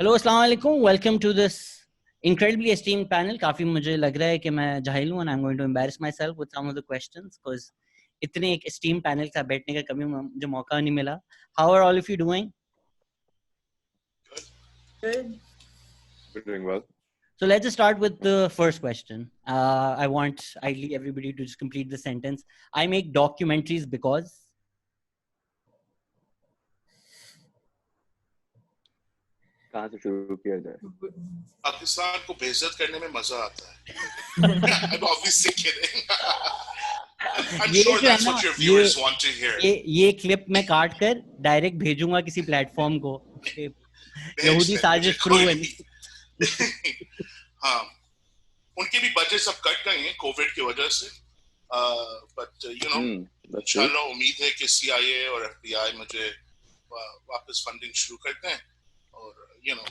Hello, अस्सलाम वालेकुम. Welcome to this incredibly esteemed panel. काफी मुझे लग रहा है कि मैं जाहिल हूँ and I'm going to embarrass myself with some of the questions because इतने एक esteemed panel का बैठने का कभी मुझे मौका नहीं मिला. How are all of you doing? Good. We're doing well. So let's just start with the first question. I want ideally everybody to just complete the sentence. I make documentaries because. कहाँ से शुरू किया जाए? पाकिस्तान को बेइज्जत करने में मजा आता है. I'm obviously kidding. I'm sure that's what your viewers want to hear. ये क्लिप मैं काट कर डायरेक्ट भेजूंगा किसी प्लेटफॉर्म को. यहूदी साजिश प्रूवन. हाँ, उनके भी बजट सब कट गए हैं कोविड की वजह से. But you know, इंशाल्लाह उम्मीद है कि CIA और FBI मुझे वापस फंडिंग शुरू करते हैं. और you know,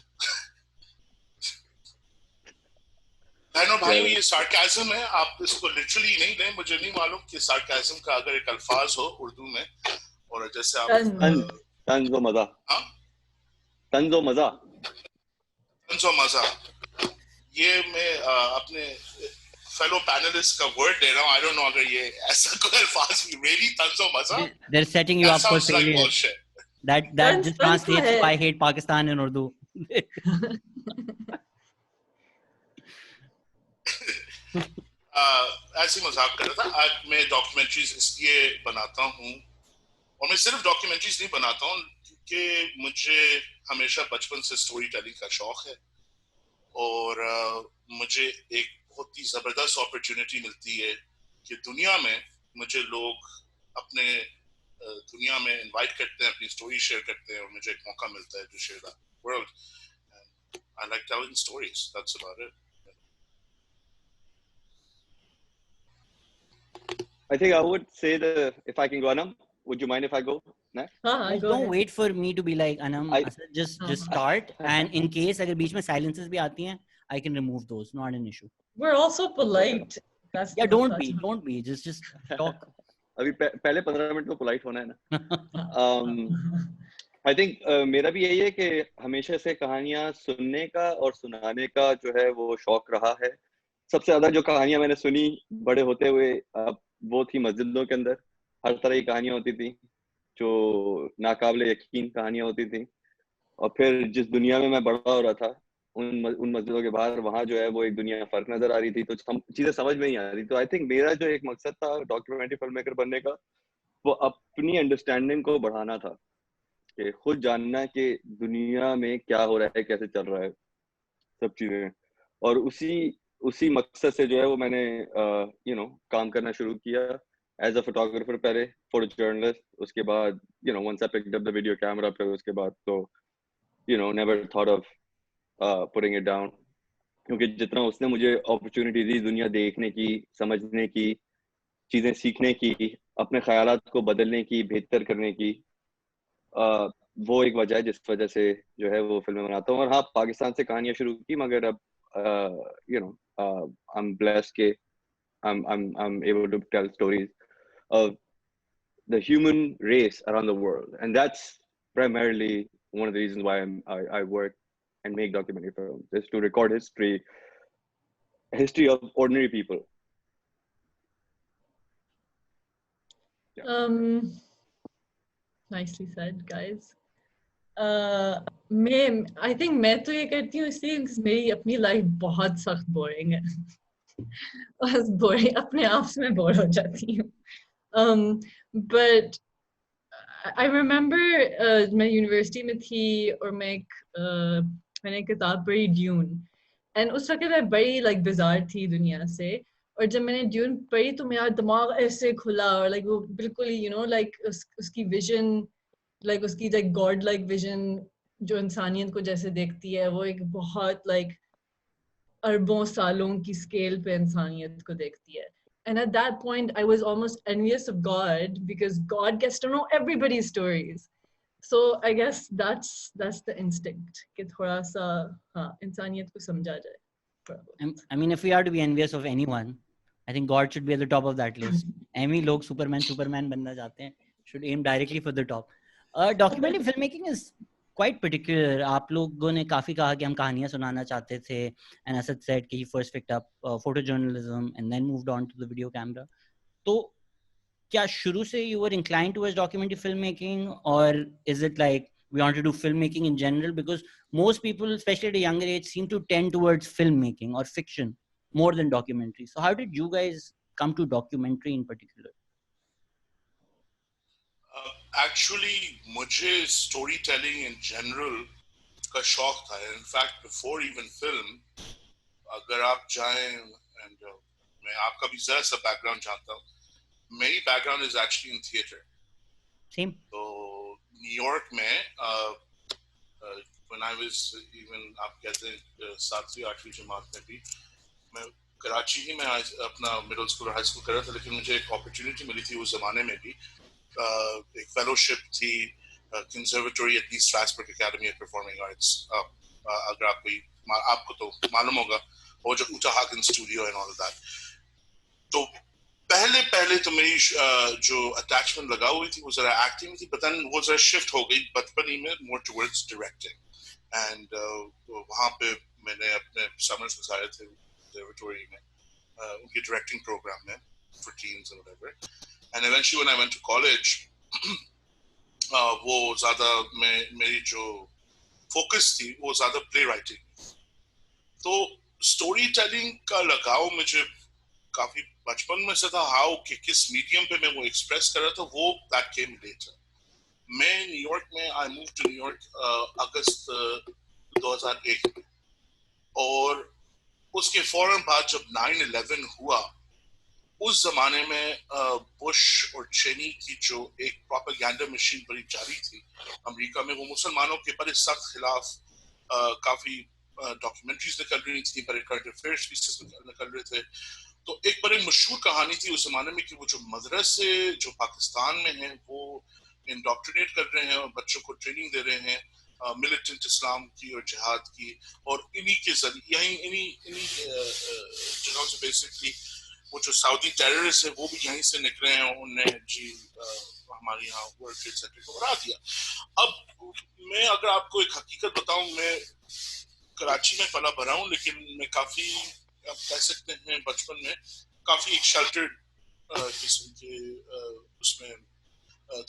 बहनों भाइयों, ये सार्काज़म है. आप इसको लिटरली नहीं लें. मुझे नहीं मालूम कि सार्काज़म का अगर एक अल्फाज हो उर्दू में, और जैसे आप तंज़ो मज़ा. हाँ, तंज़ो मज़ा. तंज़ो मज़ा. ये मैं अपने फेलो पैनलिस्ट का वर्ड दे रहा हूँ. I don't know अगर ये ऐसा कोई अल्फाज भी really तंज़ो मज़ा. They're setting you up for failure. That just translates to I hate Pakistan in Urdu. ऐसे मजाक कर रहा था. आज मैं डॉक्यूमेंट्रीज इसलिए बनाता हूँ, और मैं सिर्फ डॉक्यूमेंट्रीज नहीं बनाता हूँ क्योंकि मुझे हमेशा बचपन से स्टोरी टेलिंग का शौक है. और मुझे एक बहुत ही जबरदस्त अपॉर्चुनिटी मिलती है कि दुनिया में मुझे लोग अपने दुनिया में इनवाइट करते हैं, अपनी स्टोरी शेयर करते हैं, और मुझे एक मौका मिलता है to share that world. And I like telling stories. That's about it. I think I would say if I can go, Anam, would you mind if I go next? Don't wait for me to be like Anam. Just start, and in case अगर बीच में silences भी आती हैं, I can remove those. Not an issue. We're also polite. Yeah, don't be. Just talk. अभी पहले 15 minute तो polite होना है ना. I think मेरा भी यही है कि हमेशा से कहानियां सुनने का और सुनाने का जो है वो शौक रहा है. सबसे ज्यादा जो कहानियां मैंने सुनी बड़े होते हुए वो थी मस्जिदों के अंदर. हर तरह की कहानियां होती थी जो नाकाबिले यकीन कहानियां होती थी. और फिर जिस दुनिया में मैं बड़ा हो रहा था उन मस्जिदों के बाहर, वहाँ जो है वो एक दुनिया फर्क नजर आ रही थी, तो चीजें समझ में नहीं आ रही. तो आई थिंक मेरा जो एक मकसद था डॉक्यूमेंट्री फिल्म मेकर बनने का, वो अपनी अंडरस्टैंडिंग को बढ़ाना था, कि खुद जानना कि दुनिया में क्या हो रहा है, कैसे चल रहा है सब चीजें. और उसी मकसद से जो है वो मैंने काम करना शुरू किया एज अ फोटोग्राफर पहले, फॉर जर्नलिस्ट. उसके बाद once I picked up the video camera, फिर उसके बाद तो never thought of putting it down, क्योंकि जितना उसने मुझे अपॉर्चुनिटी दी दुनिया देखने की, समझने की, चीजें सीखने की, अपने ख्यालात को बदलने की, बेहतर करने की, वो एक वजह है जिस वजह से जो है वो फिल्में बनाता हूँ. और हाँ, पाकिस्तान से कहानियां शुरू की, मगर अब I'm blessed के I'm able to tell stories of the human race around the world, and that's primarily one of the reasons why I work and make documentary films, is to record history of ordinary people. Yeah. Nicely said, guys. I think मैं तो ये करती हूँ इसलिए मेरी अपनी life बहुत सख्त बोरिंग है. बस बोरिंग, अपने आप से मैं बोर हो जाती हूँ. But I remember मैं यूनिवर्सिटी में थी और मैंने एक किताब पढ़ी ड्यून, and उस वक्त मैं बड़ी bizarre थी दुनिया से. और जब मैंने ड्यून पढ़ी तो मेरा दिमाग ऐसे खुला, और वो बिल्कुल ही उसकी विजन, उसकी गॉड विजन जो इंसानियत को जैसे देखती है, वो एक बहुत अरबों सालों की स्केल पे इंसानियत को देखती है. And at that point, I was almost envious of God, because God gets to know everybody's stories. So I guess that's the instinct कि थोड़ा सा इंसानियत को समझा जाए. I mean, if we are to be envious of anyone, I think God should be at the top of that list. Any लोग Superman बनना चाहते हैं should aim directly for the top. Documentary filmmaking is quite particular. आप लोगों ने काफी कहा कि हम कहानियां सुनाना चाहते थे, and Asad said कि he first picked up photojournalism and then moved on to the video camera. तो क्या शुरू से you were inclined towards documentary filmmaking, or is it like we want to do filmmaking in general? Because most people, especially at a younger age, seem to tend towards filmmaking or fiction more than documentary. So how did you guys come to documentary in particular? Actually, मुझे storytelling in general का शौक था. In fact, before even film, अगर आप जाएं and मैं आपका भी जरा सा background जानता हूँ. मेरी background is actually in theater. Same. So New York में when I was even आप कहते हैं 7वीं 8वीं जमात में भी मैं कराची ही में अपना middle school और high school कर रहा था, लेकिन मुझे एक opportunity मिली थी उस ज़माने में भी. एक fellowship थी conservatory at East Strasbourg Academy of Performing Arts. अगर आपको तो मालूम होगा, वो जो Uta Hagen studio and all of that. तो पहले तो मेरी जो attachment लगा हुई थी वो जरा acting में थी, but then वो जरा shift हो गई बचपन में more towards directing. And वहाँ पे मैंने अपने summers गुजारे थे conservatory में उनके directing program में for teens and whatever. And eventually when I went to college, वो ज़्यादा मेरी जो focus थी वो ज़्यादा playwriting. तो storytelling का लगाव मुझे काफी बचपन में से था. How कि किस medium पे मैं वो express कर रहा था वो that came later. मैं न्यूयॉर्क में I moved to New York अगस्त 2001 में, और उसके फौरन बाद जब 9/11 हुआ, उस जमाने में बुश और चेनी की जो एक प्रोपेगेंडा मशीन बड़ी जारी थी अमेरिका में, वो मुसलमानों के बड़े सख्त खिलाफ काफी डॉक्यूमेंट्रीज निकल रही थी, बड़े करंट अफेयर्स पीसेस निकल रहे थे. तो एक बड़ी मशहूर कहानी थी उस जमाने में कि वो जो मदरसे जो पाकिस्तान में हैं वो इंडोक्ट्रिनेट कर रहे हैं और बच्चों को ट्रेनिंग दे रहे हैं मिलिटेंट इस्लाम की और जिहाद की, और इन्हीं के जरिए इन्हीं जगहों से बेसिकली वो जो सऊदी टेररिस्ट है वो भी यहीं से निकले हैं. उन्होंने जी हमारे यहाँ वर्ल्ड ट्रेड सेंटर को उड़ा दिया. अब मैं अगर आपको एक हकीकत बताऊं, मैं कराची में पला बड़ा हूँ, लेकिन मैं काफी आप कह सकते हैं बचपन में काफी एक शेल्टर्ड किस्म के उसमें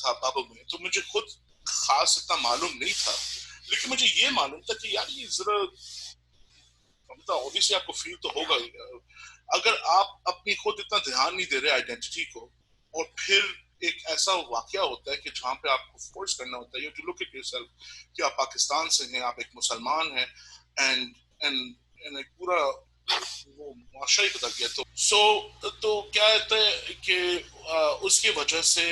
था बाबू में. तो मुझे खुद खास इतना मालूम नहीं था, लेकिन मुझे ये मालूम था कि यार ये जरा मतलब ऑब्वियसली आपको फील तो होगा अगर आप अपनी खुद इतना ध्यान नहीं दे रहे आइडेंटिटी को, और फिर एक ऐसा वाकया होता है कि जहाँ पे आपको फोर्स करना होता है you to look at yourself कि आप पाकिस्तान से हैं, आप एक मुसलमान हैं, एंड एक पूरा वो माशरा ही बदल गया. तो क्या कहते हैं कि उसकी वजह से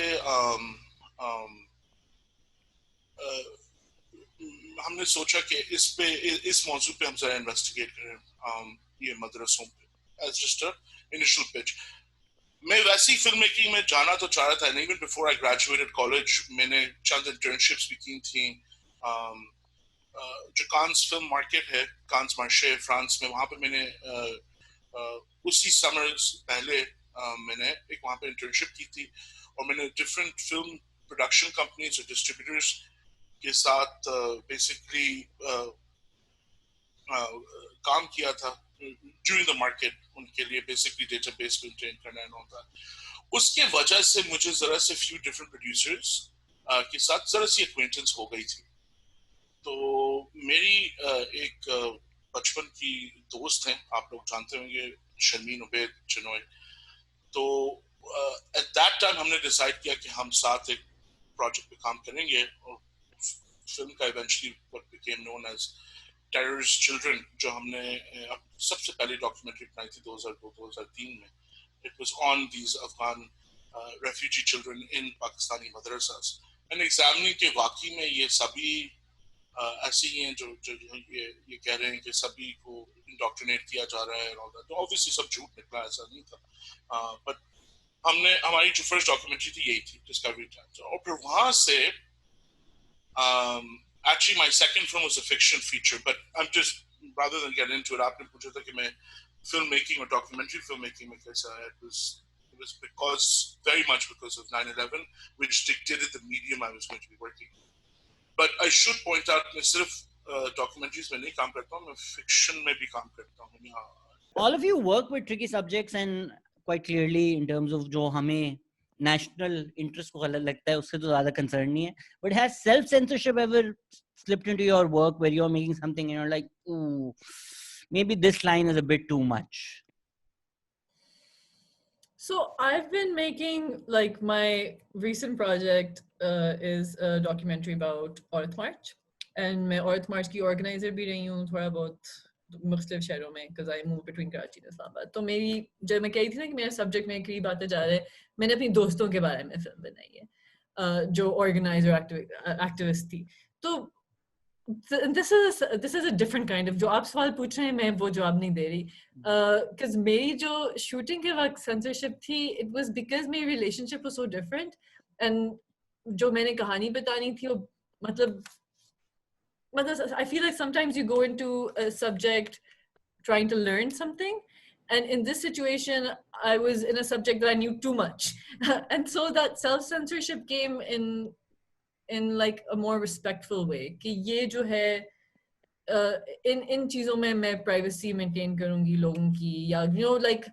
हमने सोचा कि इस मौजू पे हम जरा इन्वेस्टिगेट करें ये मदरसों पे एज जस्ट इनिशियल पिच. मैं वैसी फिल्म मेकिंग में जाना तो चाह रहा था. Even before I graduated college मैंने चंद इंटर्नशिप्स भी की थी. जो कांस फिल्म मार्केट है, कांस मार्शे फ्रांस में, वहाँ पे मैंने उसी समर्स पहले मैंने एक वहाँ पे इंटर्नशिप की थी, और मैंने डिफरेंट फिल्म प्रोडक्शन कंपनीज और डिस्ट्रीब्यूटर्स के साथ बेसिकली काम किया था ड्यूरिंग द मार्केट, उनके लिए बेसिकली डेटाबेस मेंटेन करना एंड ऑल दैट. उसके वजह से मुझे जरा से फ्यू डिफरेंट प्रोड्यूसर्स के साथ जरा सी एक्वेंटेंस हो गई थी. तो मेरी एक बचपन की दोस्त हैं, आप लोग जानते होंगे, शर्मीन उबैद चनोय. तो एट दैट टाइम हमने डिसाइड किया कि हम साथ एक प्रोजेक्ट पे काम करेंगे, और फिल्म का eventually what became known as terrorist children, जो हमने सबसे पहली डॉक्यूमेंट्री बनाई थी 2002-2003 में. It was on these Afghan refugee children in Pakistani madrasas, and examining के वाकई में ये सभी ऐसे ही हैं जो ये कह रहे हैं कि सभी को इंडोक्ट्रिनेट किया जा रहा है. तो ऑब्वियसली सब झूठ निकला, ऐसा नहीं था. बट हमारी जो फर्स्ट डॉक्यूमेंट्री थी यही थी, डिस्कवरी टाइम्स. और फिर वहां से actually my second film was a fiction feature, but I'm just rather than get into it, आपने पूछा था कि मैं filmmaking और documentary filmmaking में कैसा है. It was because very much because of 9/11, which dictated the medium I was going to be working in. But I should point out मैं सिर्फ documentaries में नहीं काम करता हूँ, मैं fiction में भी काम करता हूँ. All of you work with tricky subjects and quite clearly in terms of जो हमें national interest को गलत लगता है उससे तो ज़्यादा concern नहीं है. But has self-censorship ever slipped into your work where you're making something and you're like, ooh, maybe this line is a bit too much? So I've been making, like, my recent project is a documentary about Aurat March, and मैं Aurat March की organizer भी रही हूँ थोड़ा बहुत मुख्तलिफ शहरों में, because I move between Karachi and Islamabad. तो मेरी जब मैं कह रही थी ना कि मेरा subject में कई बातें जा रहे हैं, मैंने अपनी दोस्तों के बारे में फिल्म बनाई है जो organizer activist थी. तो this is a different kind of, जो आप सवाल पूछ रहे हैं मैं वो जवाब नहीं दे रही, because मेरी जो shooting के वक्त censorship थी, it was because my relationship was so different, and जो मैंने कहानी बतानी थी वो मतलब I feel like sometimes you go into a subject trying to learn something, and in this situation I was in a subject that I knew too much and so that self-censorship came in like a more respectful way कि ये जो है इन चीजों में मैं privacy maintain करूंगी लोगों की, या you know like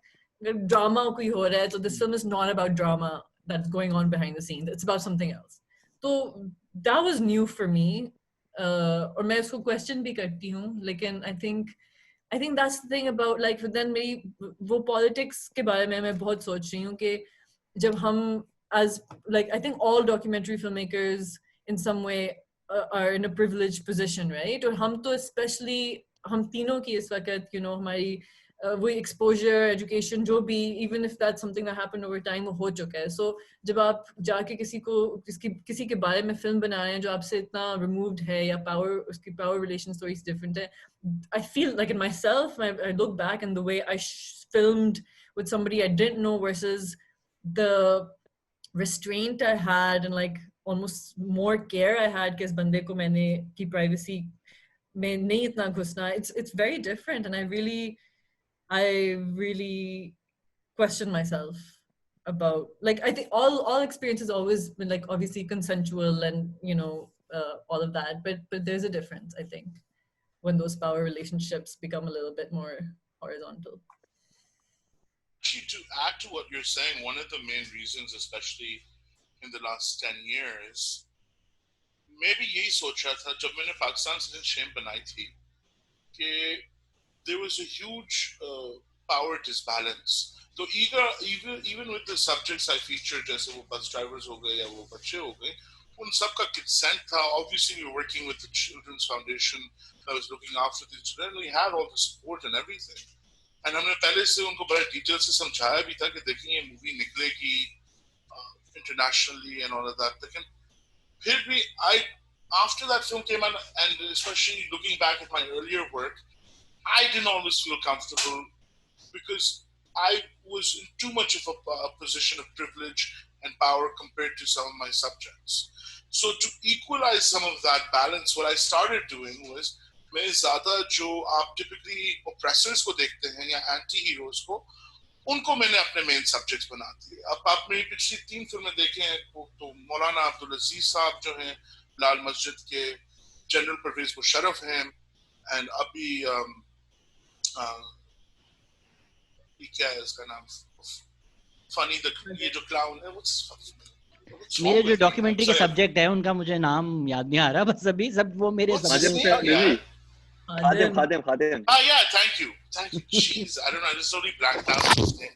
drama कोई हो रहा है तो this film is not about drama that's going on behind the scenes, it's about something else. तो that was new for me, और मैं उसको question भी करती हूँ, लेकिन I think that's the thing about like then मेरी वो politics के बारे में मैं बहुत सोच रही हूँ कि जब हम as like I think all documentary filmmakers in some way are in a privileged position, right? और हम तो especially हम तीनों की इस वक्त you know हमारी वही exposure, education जो भी, even if that's something that happened over time वो हो चुका है. So जब आप जाके किसी के बारे में फिल्म बना रहे हैं जो आपसे इतना removed है या उसकी power relation stories different है, I feel like in myself I look back and the way I filmed with somebody I didn't know versus the restraint I had and like almost more care I had कि इस बंदे को मैंने की privacy में नहीं इतना घुसना, it's very different, and I really question myself about like I think all experiences always been like obviously consensual and you know all of that, but there's a difference I think when those power relationships become a little bit more horizontal. Actually, to add to what you're saying, one of the main reasons, especially in the last 10 years, maybe यही सोच रहा था जब मैंने पाकिस्तान से Shem बनाई थी कि there was a huge power disbalance. So even with the subjects I featured, जैसे वो bus drivers हो गए या वो बच्चे हो गए, उन सब का consent था. Obviously, we were working with the Children's Foundation that was looking after the children. We had all the support and everything. And हमने पहले से उनको बड़े डिटेल से समझाया भी था कि देखिए ये मूवी निकलेगी internationally and all of that. लेकिन फिर भी after that film came out, and especially looking back at my earlier work, I didn't always feel comfortable because I was in too much of a position of privilege and power compared to some of my subjects. So to equalize some of that balance, what I started doing was मैं ज़्यादा जो आप typically oppressors को देखते हैं या anti-heroes को, उनको मैंने अपने main subjects बना दिए. अब आप मेरी पिछली 3 फिल्में देखें तो मौलाना अब्दुल अजीज साहब जो हैं लाल मस्जिद के, जनरल परवेज मुशर्रफ हैं, and अभी क्या है इसका नाम, फनी ये जो क्लाउन है, मेरे जो डॉक्यूमेंट्री के सब्जेक्ट है उनका मुझे नाम याद नहीं आ रहा, बस अभी सब वो मेरे खादिम. Yeah, thank you. Jeez, I don't know, I just totally blanked out his name.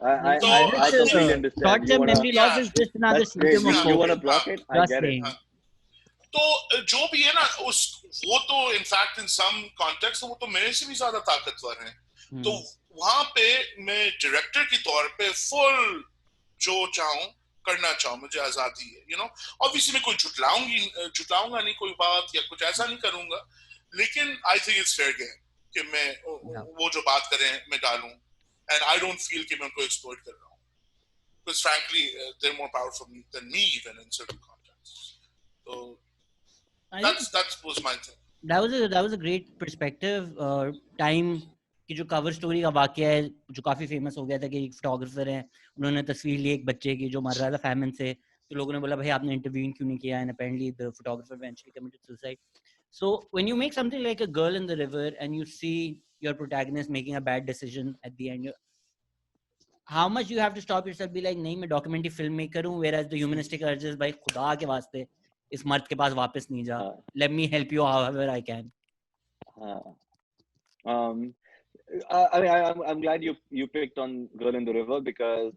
I completely understand. Short-term memory loss is just another symptom of you want to block it? I get it. तो जो भी है ना वो तो in fact in some context वो तो मेरे से भी ज्यादा ताकतवर हैं. तो वहां पे मैं डायरेक्टर के तौर पे फुल जो चाहूं करना चाहूं, मुझे आजादी है. यू नो ऑब्वियसली मैं कोई झुटलाऊंगा नहीं कोई बात या कुछ ऐसा नहीं करूंगा, लेकिन I think it's fair game कि मैं वो जो बात करें मैं डालूं, एंड आई डोंट फील कि मैं उनको एक्सप्लॉइट कर रहा हूं, because frankly they are more powerful than me even in certain contexts. So that was my thing. That was a great perspective. Time की जो कवर स्टोरी का वाकया है जो काफी फेमस हो गया था कि एक फोटोग्राफर है, उन्होंने तस्वीर ली एक बच्चे की जो मर रहा था फैमिन से, तो लोगों ने बोला भाई आपने इंटरव्यू क्यों नहीं किया, and apparently the photographer eventually committed suicide. So when you make something like A Girl in the River and you see your protagonist making a bad decision at the end, how much you have to stop yourself, be like नहीं मैं documentary filmmaker हूँ, whereas the humanistic urges भाई खुदा के वास्ते इस मर्द के पास वापस नहीं जा, let me help you however I can. I'm glad you picked on Girl in the River because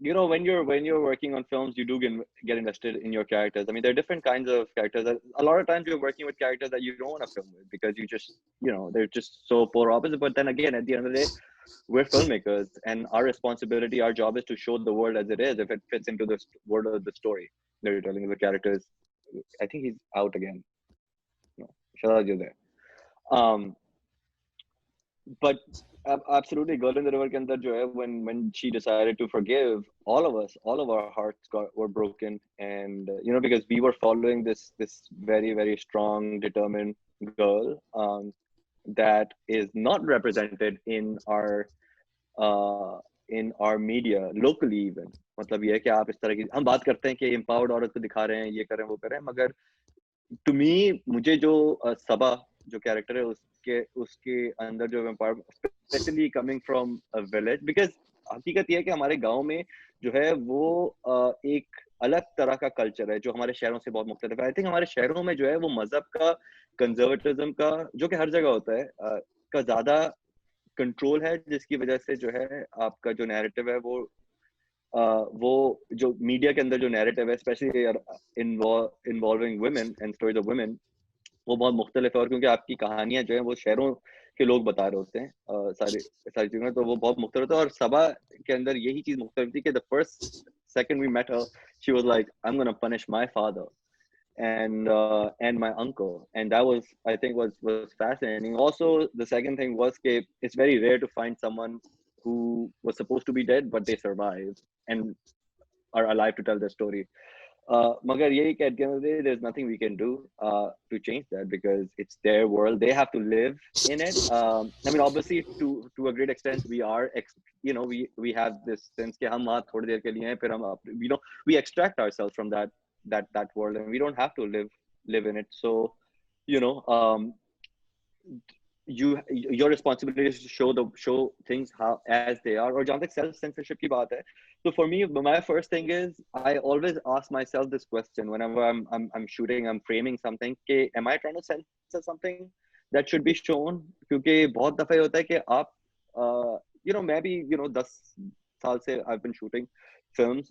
you know, when you're working on films, you do get invested in your characters. I mean, there are different kinds of characters. A lot of times you're working with characters that you don't want to film with because you just, you know, they're just so polar opposite. But then again, at the end of the day, we're filmmakers, and our responsibility, our job is to show the world as it is, if it fits into the world of the story that you're telling the characters. I think he's out again. No, Shehzad, you're there. But absolutely, Girl in the River के अंदर जो है, when she decided to forgive all of us, all of our hearts were broken, and you know, because we were following this very, very strong, determined girl that is not represented in our media locally even. मतलब ये है कि आप इस तरह की हम बात करते हैं कि empowered औरत को दिखा रहे हैं, ये कर रहे हैं, वो कर रहे हैं, मगर to me मुझे जो सबा जो कैरेक्टर है उसके अंदर जो specially coming from a village, because हकीकत ये है कि हमारे गांव में जो है वो एक अलग तरह का कल्चर है जो हमारे शहरों से बहुत मुख्तलिफ है. आई थिंक हमारे शहरों में जो है वो मजहब का, कंजर्वेटिज्म का, जो कि हर जगह होता है, का ज्यादा कंट्रोल है, जिसकी वजह से जो है आपका जो नैरेटिव है वो जो मीडिया के अंदर जो नैरेटिव है, specially involving women and stories of women, वो बहुत मुख्तलिफ है. और क्योंकि आपकी कहानियां जो है वो शहरों के लोग बता रहे होते हैं सारी चीजें, तो वो बहुत मुख्तलिफ है. और सबा के अंदर यही चीज मुख्तलिफ थी कि the first second we met her, she was like I am gonna punish my father and my uncle, and that was, I think, was fascinating. Also, the second thing was that it's very rare to find someone who was supposed to be dead but they survived and are alive to tell their story. Magar yehi कि at the end of the day, there's nothing we can do to change that, because it's their world. They have to live in it. I mean, obviously, to a great extent, we are, you know, we have this sense कि हम वहाँ थोड़ी देर के लिए हैं, फिर हम, you know, we extract ourselves from that world, and we don't have to live in it. So, you know, your responsibility is to show things how as they are. Or जहाँ तक self censorship की बात है, so for me, my first thing is I always ask myself this question whenever I'm shooting, I'm framing something, कि am I trying to censor something that should be shown? क्योंकि बहुत दफा होता है कि आप you know, मैं भी, you know, 10 साल से I've been shooting films.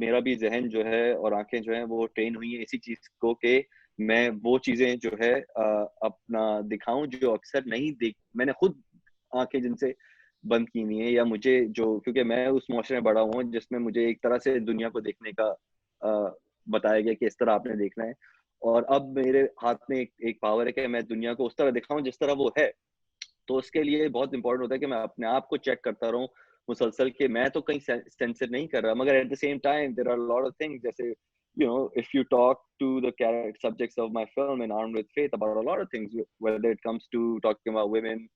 मेरा भी जहन जो है और आंखें जो हैं वो ट्रेन हुई है इसी चीज को कि मैं वो चीजें जो है अपना दिखाऊं जो अक्सर नहीं मैंने खुद आंखें जिनसे बंद की नहीं है, या मुझे जो, क्योंकि मैं उस मुआशरे में बड़ा हूँ जिसमें मुझे एक तरह से दुनिया को देखने का बताया गया कि इस तरह आपने देखना है, और अब मेरे हाथ में एक पावर है कि मैं दुनिया को उस तरह दिखाऊं जिस तरह वो है. तो उसके लिए बहुत इंपॉर्टेंट होता है कि मैं अपने आप को चेक करता रहूं मुसलसल के मैं तो कहीं सेंसर नहीं कर रहा, मगर at the same time there are lot of things, जैसे you know, if you talk to the subjects of my film in Armed with Faith about a lot of things, whether it comes to talking about women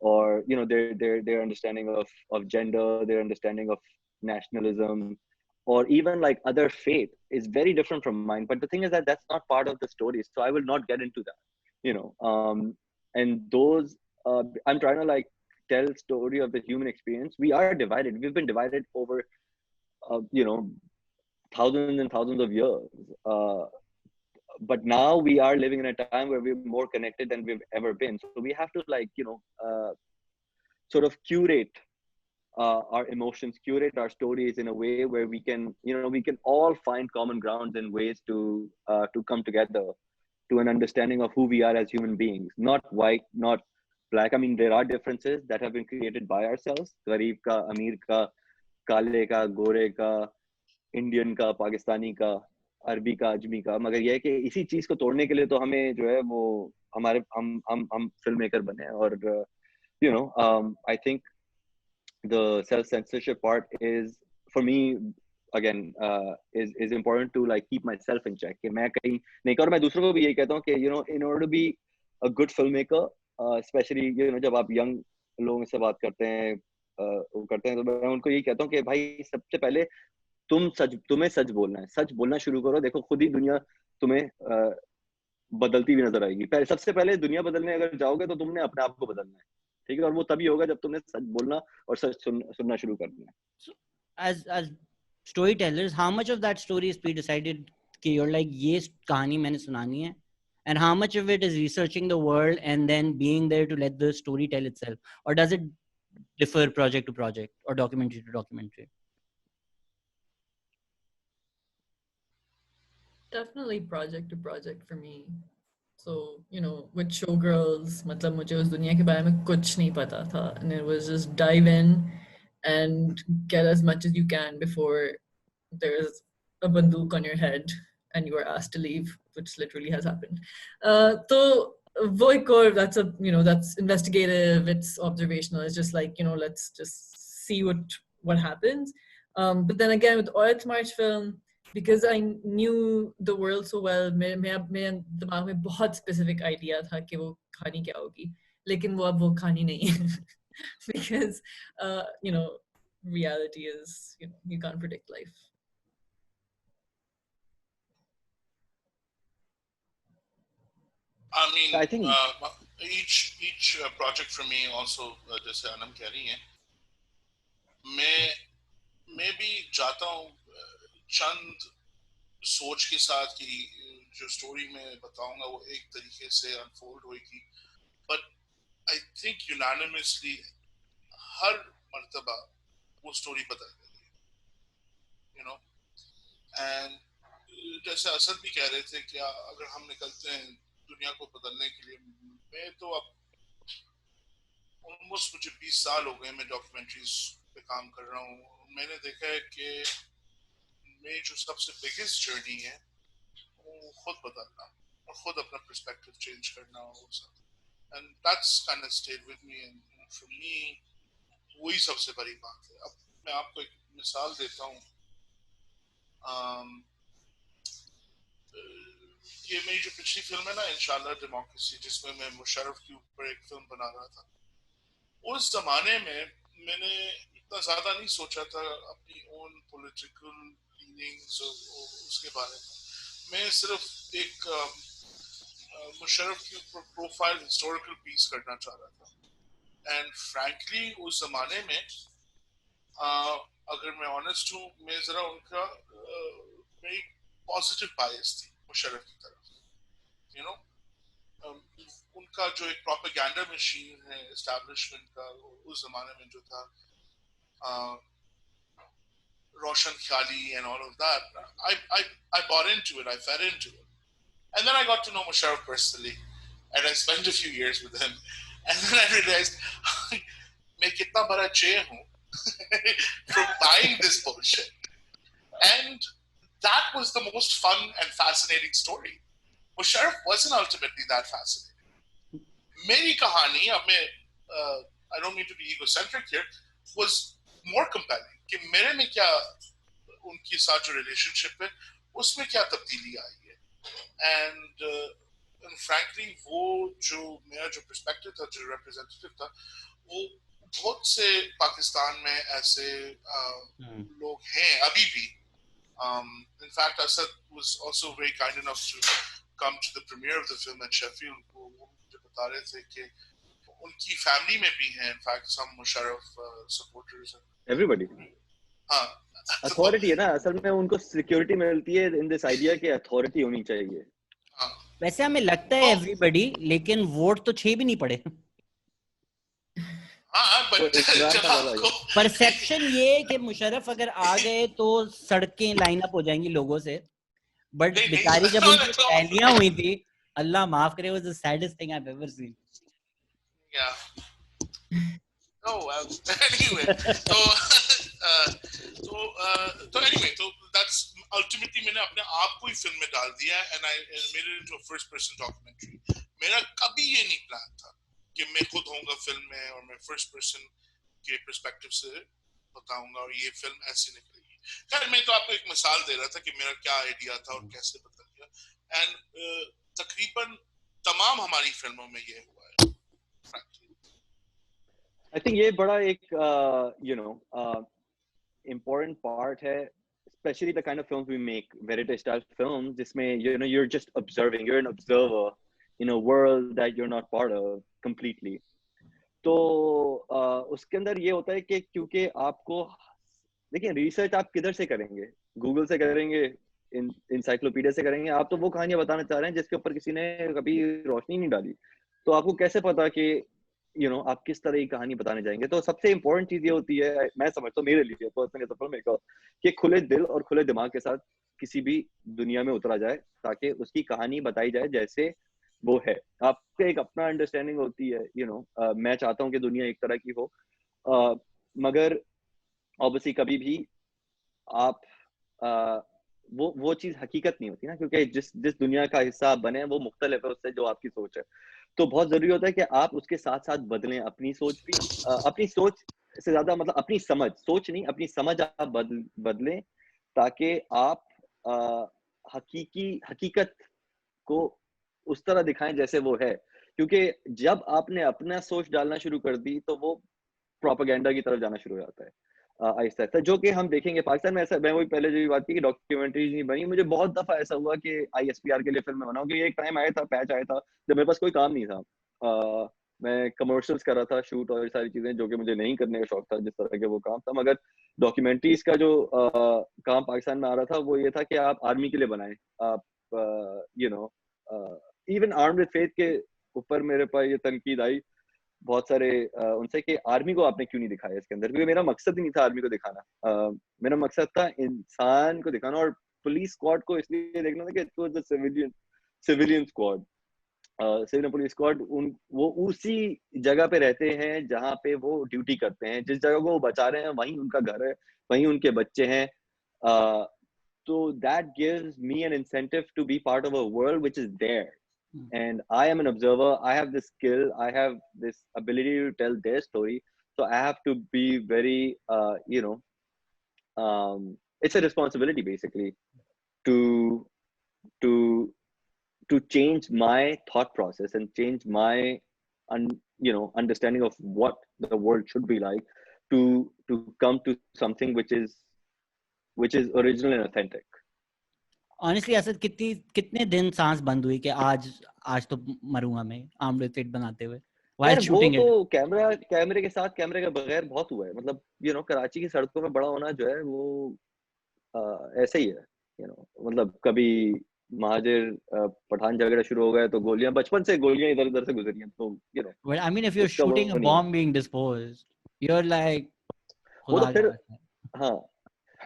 or, you know, their understanding of gender, their understanding of nationalism, or even like other faith is very different from mine. But the thing is that that's not part of the story, so I will not get into that, you know. And those I'm trying to like tell story of the human experience. We are divided. We've been divided over you know, thousands and thousands of years, but now we are living in a time where we're more connected than we've ever been, so we have to, like, you know, sort of curate our emotions, curate our stories in a way where we can, you know, we can all find common grounds and ways to come together to an understanding of who we are as human beings, not white, not black. I mean, there are differences that have been created by ourselves, गरीब का, अमीर का, काले का, गोरे का, Indian का, पाकिस्तानी का, अरबी का, अजमी का, मगर यह है कि इसी चीज को तोड़ने के लिए तो हमें जो है वो हमारे हम फिल्म मेकर बने. और you know, I think the self censorship part is, for me, again, is important to like keep myself in check कि मैं कहीं नहीं कर. मैं दूसरों को भी यही कहता हूँ कि, you know, in order to be a good filmmaker, especially, you know, जब आप young लोगों से बात करते हैं तो मैं उनको यही कहता हूँ कि भाई सबसे पहले तुम्हें सच बोलना है, सच बोलना शुरू करो, देखो खुद ही दुनिया तुम्हें बदलती हुई नजर आएगी। सबसे पहले दुनिया बदलने अगर जाओगे तो तुमने अपने आप को बदलना है, ठीक है, और वो तभी होगा जब तुमने सच बोलना और सच सुनना शुरू करना है। as storytellers, how much of that story is pre-decided कि you're like ये कहानी मैंने सुनानी है, and how much of it is researching the world and then being there to let the story tell itself, or does it differ project to project or documentary to documentary? Definitely project to project for me. So, you know, with Showgirls, मतलब मुझे उस दुनिया के बारे में कुछ नहीं पता था, and it was just dive in and get as much as you can before there's a bandook on your head and you are asked to leave, which literally has happened. So वो एक और, that's a, you know, that's investigative, it's observational, it's just like, you know, let's just see what happens. But then again with Oyat March film, because I knew the world so well, मेरे दिमाग में बहुत specific idea था कि वो कहानी क्या होगी, लेकिन वो अब वो कहानी नहीं है because you know, reality is, you know, you can't predict life. I mean, I think each project for me also, जैसे अनम कह रही हैं, मैं भी जाता हूँ चंद सोच के साथ कि जो स्टोरी मैं बताऊंगा वो एक तरीके से अनफोल्ड होगी, बट आई थिंक यूनानिमसली हर मर्तबा वो स्टोरी बदल गई, यू नो। एंड जैसे असद भी कह रहे थे कि अगर हम निकलते हैं दुनिया को बदलने के लिए, मैं तो अब ऑलमोस्ट मुझे 20 साल हो गए मैं डॉक्यूमेंट्रीज पे काम कर रहा हूँ, मैंने देखा है कि मेरी जो सबसे बिगेस्ट जर्नी है वो खुद बदलना और खुद अपना पर्सपेक्टिव चेंज करना और सब, and that's kind of stayed with me, and for me वही सबसे बड़ी बात है। अब मैं आपको एक मिसाल देता हूँ, ये मेरी जो पिछली फिल्म है ना, इंशाल्लाह डेमोक्रेसी, जिसमें मैं मुशर्रफ के ऊपर एक फिल्म बना रहा था, उस जमाने में मैंने इतना ज्यादा नहीं सोचा था अपनी ओन पॉलिटिकल लीनिंग्स उसके बारे में, मैं सिर्फ एक मुशर्रफ के ऊपर प्रोफाइल हिस्टोरिकल पीस करना चाह रहा था, एंड फ्रैंकली उस जमाने में अगर मैं ऑनेस्ट हूँ, मैं जरा उनका मेरी पॉजिटिव बायस थी मुशर्रफ की तरफ, यू नो। उनका जो एक प्रोपेगेंडा मशीन है एस्टैब्लिशमेंट का उस जमाने में जो था, रोशन ख्याली and all of that, I bought into it, I fed into it, and then I got to know Musharraf personally, and I spent a few years with him, and then I realized मैं कितना बड़ा चे हूँ from buying this bullshit, and that was the most fun and fascinating story. Musharraf wasn't ultimately that fascinating. मेरी कहानी, अब मैं I don't mean to be egocentric here, was more compelling कि मेरे में क्या उनके साथ जो रिलेशनशिप है उसमें क्या तब्दीली आई है, and frankly वो जो मेरा जो पर्सपेक्टिव था, जो रिप्रेजेंटेटिव था, वो बहुत से पाकिस्तान में ऐसे लोग हैं अभी भी. In fact, Asad was also very kind enough to come to the premiere of the film at Sheffield. वो मुझे बता रहे थे कि उनकी फैमिली में भी हैं, in fact, some Musharraf supporters. Everybody. हाँ. अथॉरिटी है ना, असल में उनको सिक्योरिटी मिलती है इन दिस आइडिया कि अथॉरिटी होनी चाहिए. वैसे हमें लगता है एवरीबॉडी, लेकिन वोट तो 6 भी नहीं पड़े. परसेप्शन ये है कि मुशर्रफ अगर आ गए तो सड़कें लाइन अप हो जाएंगी लोगों से, बट बेचारी जब उनकी रैलियां हुई थी, अल्लाह माफ करे, was the saddest thing I've ever seen. Yeah. Oh well. Anyway, so anyway, so that's ultimately मैंने अपने आप को ही फिल्म में डाल दिया, and I made it into a first person documentary. मेरा कभी ये नहीं प्लान था कि मैं खुद होऊंगा फिल्म में और मैं फर्स्ट पर्सन के पर्सपेक्टिव से बताऊंगा और ये फिल्म ऐसी निकलेगी. खैर मैं तो आपको एक मिसाल दे रहा था कि मेरा क्या आइडिया था और कैसे बदल गया, एंड तकरीबन तमाम हमारी फिल्मों में ये हुआ है. I think ये बड़ा एक इम्पोर्टेंट पार्ट है especially the kind of films we make, verite style films, जिसमें you're just observing, you're an observer in a world that you're not part of completely. तो उसके अंदर ये होता है कि क्योंकि आपको देखिए रिसर्च आप किधर से करेंगे, गूगल से करेंगे, इंसाइक्लोपीडिया से करेंगे, आप तो वो कहानियां बताना चाह रहे हैं जिसके ऊपर किसी ने कभी रोशनी नहीं डाली, तो आपको कैसे पता कि आप किस तरह की कहानी बताने जाएंगे। तो सबसे इम्पोर्टेंट चीज ये होती है, मैं समझता हूँ मेरे लिए पर्सनली फिल्म मेकर, कि खुले दिल और खुले दिमाग के साथ किसी भी दुनिया में उतरा जाए ताकि उसकी कहानी बताई जाए जैसे वो है। आपको एक अपना अंडरस्टैंडिंग होती है, मैं चाहता हूँ कि दुनिया एक तरह की हो, मगर ऑब्वियसली कभी भी आप वो चीज हकीकत नहीं होती ना, क्योंकि जिस दुनिया का हिस्सा आप बने वो मुख्तलिफ है उससे जो आपकी सोच है। तो बहुत जरूरी होता है कि आप उसके साथ साथ बदलें अपनी सोच भी, अपनी सोच से ज्यादा मतलब अपनी समझ, सोच नहीं अपनी समझ आप बदलें ताकि आप हकीकत को उस तरह दिखाएं जैसे वो है। क्योंकि जब आपने अपना सोच डालना शुरू कर दी तो वो प्रोपेगेंडा की तरफ जाना शुरू हो जाता है आहिस्ता आहिस्ता, जो कि हम देखेंगे पाकिस्तान में। ऐसा मैं वही पहले जो बात की कि डॉक्यूमेंट्रीज नहीं बनी, मुझे बहुत दफा ऐसा हुआ कि ISPR के लिए फिल्म बनाऊं, कि एक टाइम आया था, पैच आया था जब मेरे पास कोई काम नहीं था, मैं कमर्शियल्स कर रहा था, शूट और सारी चीजें जो कि मुझे नहीं करने का शौक था जिस तरह के वो काम था, मगर डॉक्यूमेंट्रीज का जो काम पाकिस्तान में आ रहा था वो ये था कि आप आर्मी के लिए बनाएं, आप इवन आर्म्ड विद फेथ के ऊपर मेरे पास ये तनकीद आई बहुत सारे उनसे कि आर्मी को आपने क्यों नहीं दिखाया इसके अंदर, क्योंकि मेरा मकसद ही नहीं था आर्मी को दिखाना, मेरा मकसद था इंसान को दिखाना, और पुलिस स्क्वाड को इसलिए देखना था कि it was the civilian squad, civilian police squad, वो उसी जगह पे रहते हैं जहाँ पे वो ड्यूटी करते हैं, जिस जगह को वो बचा रहे हैं वहीं उनका घर है, वहीं उनके बच्चे हैं, so that gives me an incentive to be part of a world which is there. And I am an observer, I have this skill, I have this ability to tell their story, so I have to be very it's a responsibility basically to change my thought process and change my understanding of what the world should be like, to come to something which is original and authentic. Honestly, Asad कितने दिन सांस बंद हुई कि आज तो मरूंगा मैं armed with faith बनाते हुए, while shooting it? वो कैमरे के साथ, कैमरे के बगैर बहुत हुआ है, मतलब कराची की सड़कों में बड़ा होना जो है वो ऐसे ही है, मतलब कभी महाजिर पठान झगड़ा शुरू हो गए तो गोलियां, बचपन से गोलियां इधर उधर से गुजरी हैं, तो well, I mean if you're shooting a bomb being disposed, you're like वो तो फिर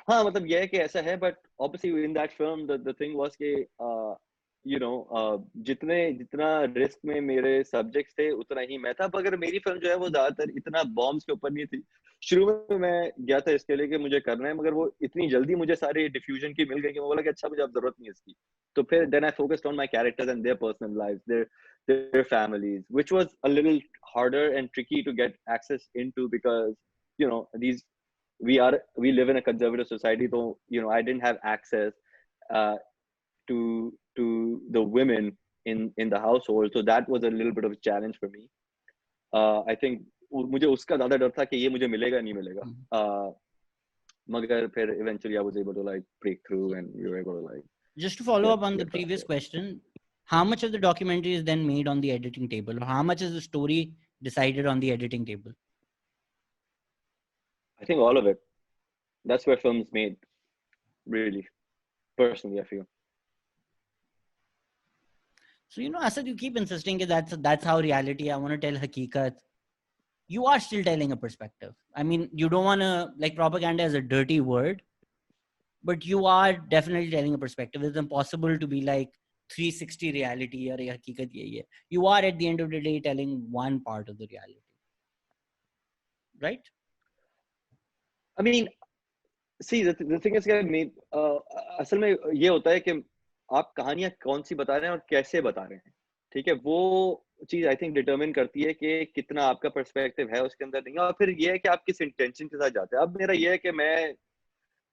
हाँ मतलब ये है कि ऐसा है, but obviously in that film the thing was कि जितना रिस्क में मेरे सब्जेक्ट्स थे उतना ही मैं था, मगर मेरी फिल्म जो है वो ज्यादातर इतना बॉम्ब्स के ऊपर नहीं थी। शुरू में मैं गया था इसके लिए कि मुझे करना है, मगर वो इतनी जल्दी मुझे सारी डिफ्यूजन की मिल गई कि मैं बोला कि अच्छा मुझे अब जरूरत नहीं है इसकी, तो फिर then I focused on my characters and their personal lives, their families, which was a little harder and tricky to get access into because we live in a conservative society, so I didn't have access to the women in the household, so that was a little bit of a challenge for me. I think मुझे उसका ज्यादा डर था कि ये मुझे मिलेगा नहीं मिलेगा, मगर फिर eventually I was able to like break through and we were able to like just to follow up on the previous question, how much of the documentary is then made on the editing table, or how much is the story decided on the editing table? I think all of it. That's where film's made, really, personally I feel. So Asad, you keep insisting that that's how reality, I want to tell hakikat. You are still telling a perspective. I mean, you don't want to, like, propaganda is a dirty word, but you are definitely telling a perspective. It's impossible to be like 360 reality or hakikat yahi hai. You are at the end of the day telling one part of the reality, right? I mean, see, the thing is that असल में ये होता है कि आप कहानियां कौन सी बता रहे हैं और कैसे बता रहे हैं, ठीक है, वो चीज आई थिंक डिटरमिन करती है कि कितना आपका पर्सपेक्टिव है उसके अंदर नहीं, और फिर ये है कि आप किस इंटेंशन के साथ जाते हैं। अब मेरा ये है कि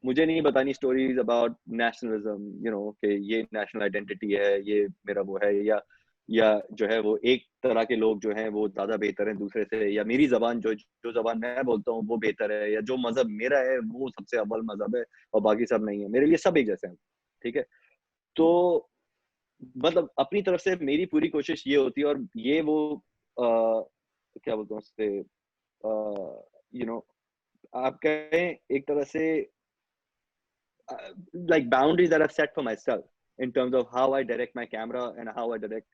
मुझे नहीं बतानी स्टोरीज अबाउट नेशनलिज्म, कि ये नेशनल आइडेंटिटी है, ये मेरा वो है, या या जो है वो एक तरह के लोग जो हैं वो ज़्यादा बेहतर हैं दूसरे से, या मेरी ज़बान जो ज़बान मैं बोलता हूँ वो बेहतर है, या जो मज़हब मेरा है वो सबसे अव्वल मज़हब है और बाकी सब नहीं है। मेरे लिए सब एक जैसे हैं, ठीक है? तो मतलब अपनी तरफ से मेरी पूरी कोशिश ये होती है, और ये वो क्या बोलते हैं उससे, यू नो, आप कहें एक तरह से like boundaries that I've set for myself in terms of how I direct my camera and how I direct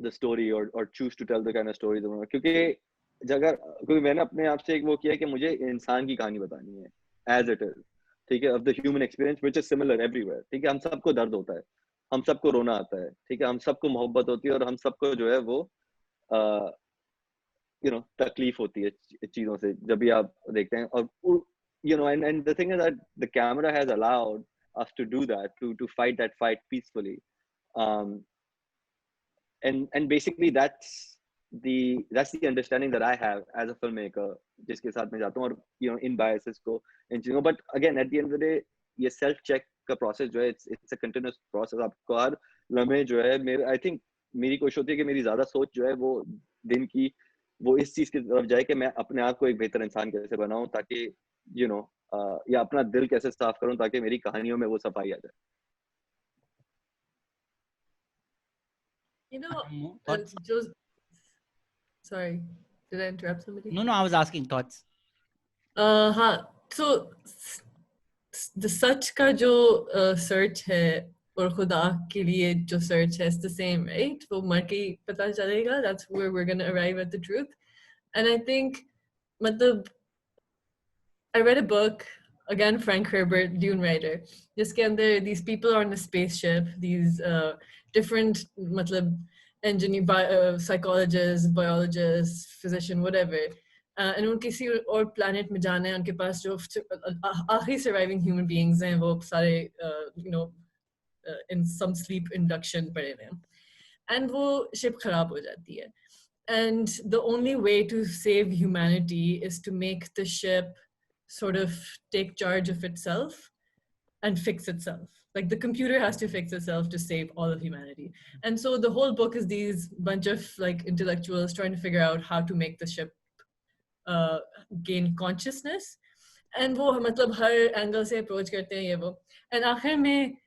the story or choose to tell the kind of stories. क्योंकि मैंने अपने आप से एक वो किया कि मुझे इंसान की कहानी बतानी है as it is, ठीक है, of the human experience which is similar everywhere, ठीक है, हम सबको दर्द होता है, हम सबको रोना आता है, ठीक है, हम सबको मोहब्बत होती है, और हम सबको जो है वो तकलीफ होती है चीजों से जब भी आप देखते हैं, और and the thing is that the camera has allowed us to do that, to fight that fight peacefully, and basically that's the understanding that I have as a filmmaker, जिसके साथ मैं जाता हूँ, और इन biases को, इन चीजों, but again at the end of the day ये self check का process जो है, it's a continuous process. आपको हर लम्हे जो है, I think मेरी कोशिश होती है कि मेरी ज्यादा सोच जो है वो दिन की वो इस चीज की तरफ जाए कि मैं अपने आप को एक बेहतर इंसान कैसे बनाऊं, ताकि या अपना दिल कैसे साफ करूं ताकि मेरी कहानियों में वो सफाई आ जाए. Sorry, did I interrupt somebody? No, I was asking thoughts. हाँ, so the सच का जो search है और खुदा के लिए जो search है, it's the same, right? वो मर के पता चलेगा. That's where we're gonna arrive at the truth. And I think, मतलब, I read a book, again, Frank Herbert, Dune writer, जिसके अंदर these people are on a spaceship, these different, मतलब, engineer, psychologists, biologists, physician, whatever, and उन किसी और planet में जाना है, उनके पास जो आखिरी surviving human beings हैं, वो सारे, in some sleep induction पड़े हुए हैं, and वो ship खराब हो जाती है, and the only way to save humanity is to make the ship sort of take charge of itself and fix itself. Like the computer has to fix itself to save all of humanity. And so the whole book is these bunch of like intellectuals trying to figure out how to make the ship gain consciousness. And वो मतलब हर angle से approach करते हैं ये वो. And आखिर में,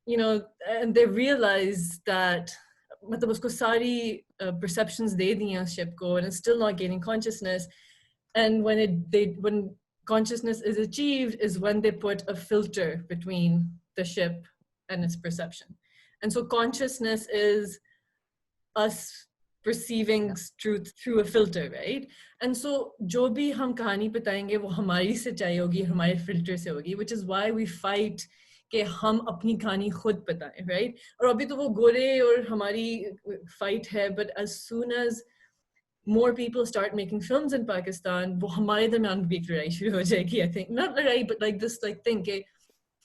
and they realize that मतलब उसको सारी perceptions दे दी हैं उस ship को, and it's still not gaining consciousness. And when consciousness is achieved is when they put a filter between the ship and its perception. And so consciousness is us perceiving truth through a filter, right? And so जो भी हम कहानी बताएंगे वो हमारी सच्चाई होगी, हमारे filter से होगी, which is why we fight कि हम अपनी कहानी खुद बताएं, right? और अभी तो वो गोरे और हमारी fight है, but as soon as more people start making films in Pakistan, वो हमारे दरमियान भी एक लड़ाई शुरू हो जाएगी, I think. Not लड़ाई, but like this like thing कि,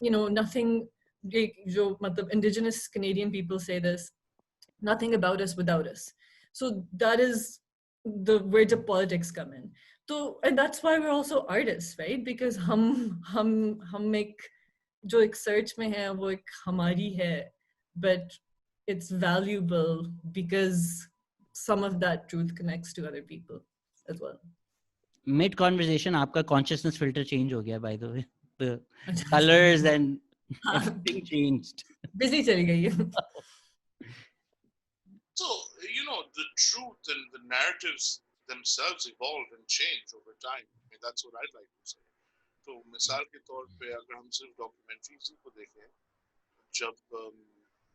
nothing, जो मतलब indigenous Canadian people say this, nothing about us without us. So that is where the politics come in. So, and that's why we're also artists, right? Because हम एक जो एक search में है वो एक हमारी है, but it's valuable because some of that truth connects to other people as well. Mid conversation, आपका consciousness filter change हो गया, by the way. The colors and everything changed. Busy चली गई है. So, the truth and the narratives themselves evolve and change over time. I mean, that's what I'd like to say. तो मिसाल के तौर पे अगर हम सिर्फ डॉक्यूमेंट्रीज को देखें, जब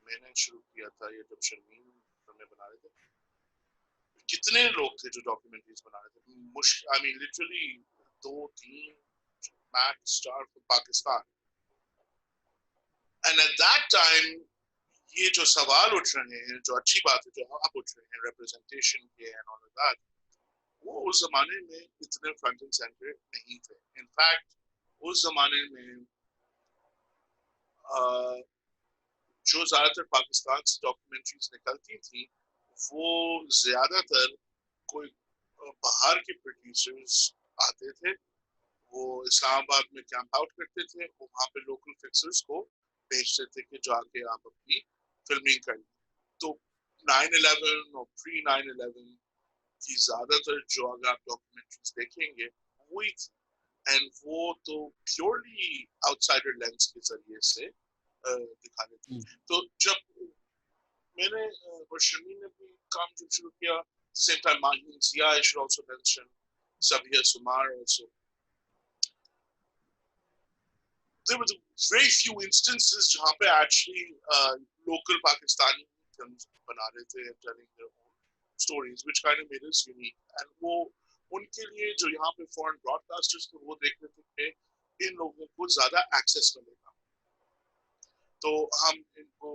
मैंने शुरू किया था या जब शर्मीन फिल्में बना रहे थे, कितने लोग थे जो डॉक्यूमेंट्रीज बना रहे थे? I mean, literally 2-3 max star from Pakistan. And at that time, ये जो सवाल उठ रहे हैं, जो अच्छी बात है जो आप उठ रहे हैं, representation के and all of that, वो उस जमाने में इतने front and center नहीं थे. In fact, उस जमाने में जो ज़्यादातर पाकिस्तान से डॉक्यूमेंट्रीज निकलती थी, वो ज़्यादातर कोई बाहर के प्रोड्यूसर्स आते थे, वो इस्लामाबाद में कैंप आउट करते थे, वो वहाँ पे लोकल फिक्सर्स को भेजते थे कि जाके आप अपनी फिल्मिंग करें. तो 9/11 और प्री 9/11 की ज्यादातर जो अगर आप डॉक्यूमेंट्रीज देखेंगे वही थी, एंड वो तो प्योरली आउटसाइडर लेंस के जरिए से दिखा रहे थे। तो जब मैंने और शमीन ने भी काम जब शुरू किया, same time Mahin Zia, I should also mention, Sabia Sumar also. There were very few instances जहाँ पे actually local Pakistani films बना रहे थे and telling their own stories, which kind of made us unique. And वो उनके लिए जो यहाँ पे foreign broadcasters थे वो देख रहे थे कि इन लोगों को ज़्यादा access मिलेगा, तो हम इनको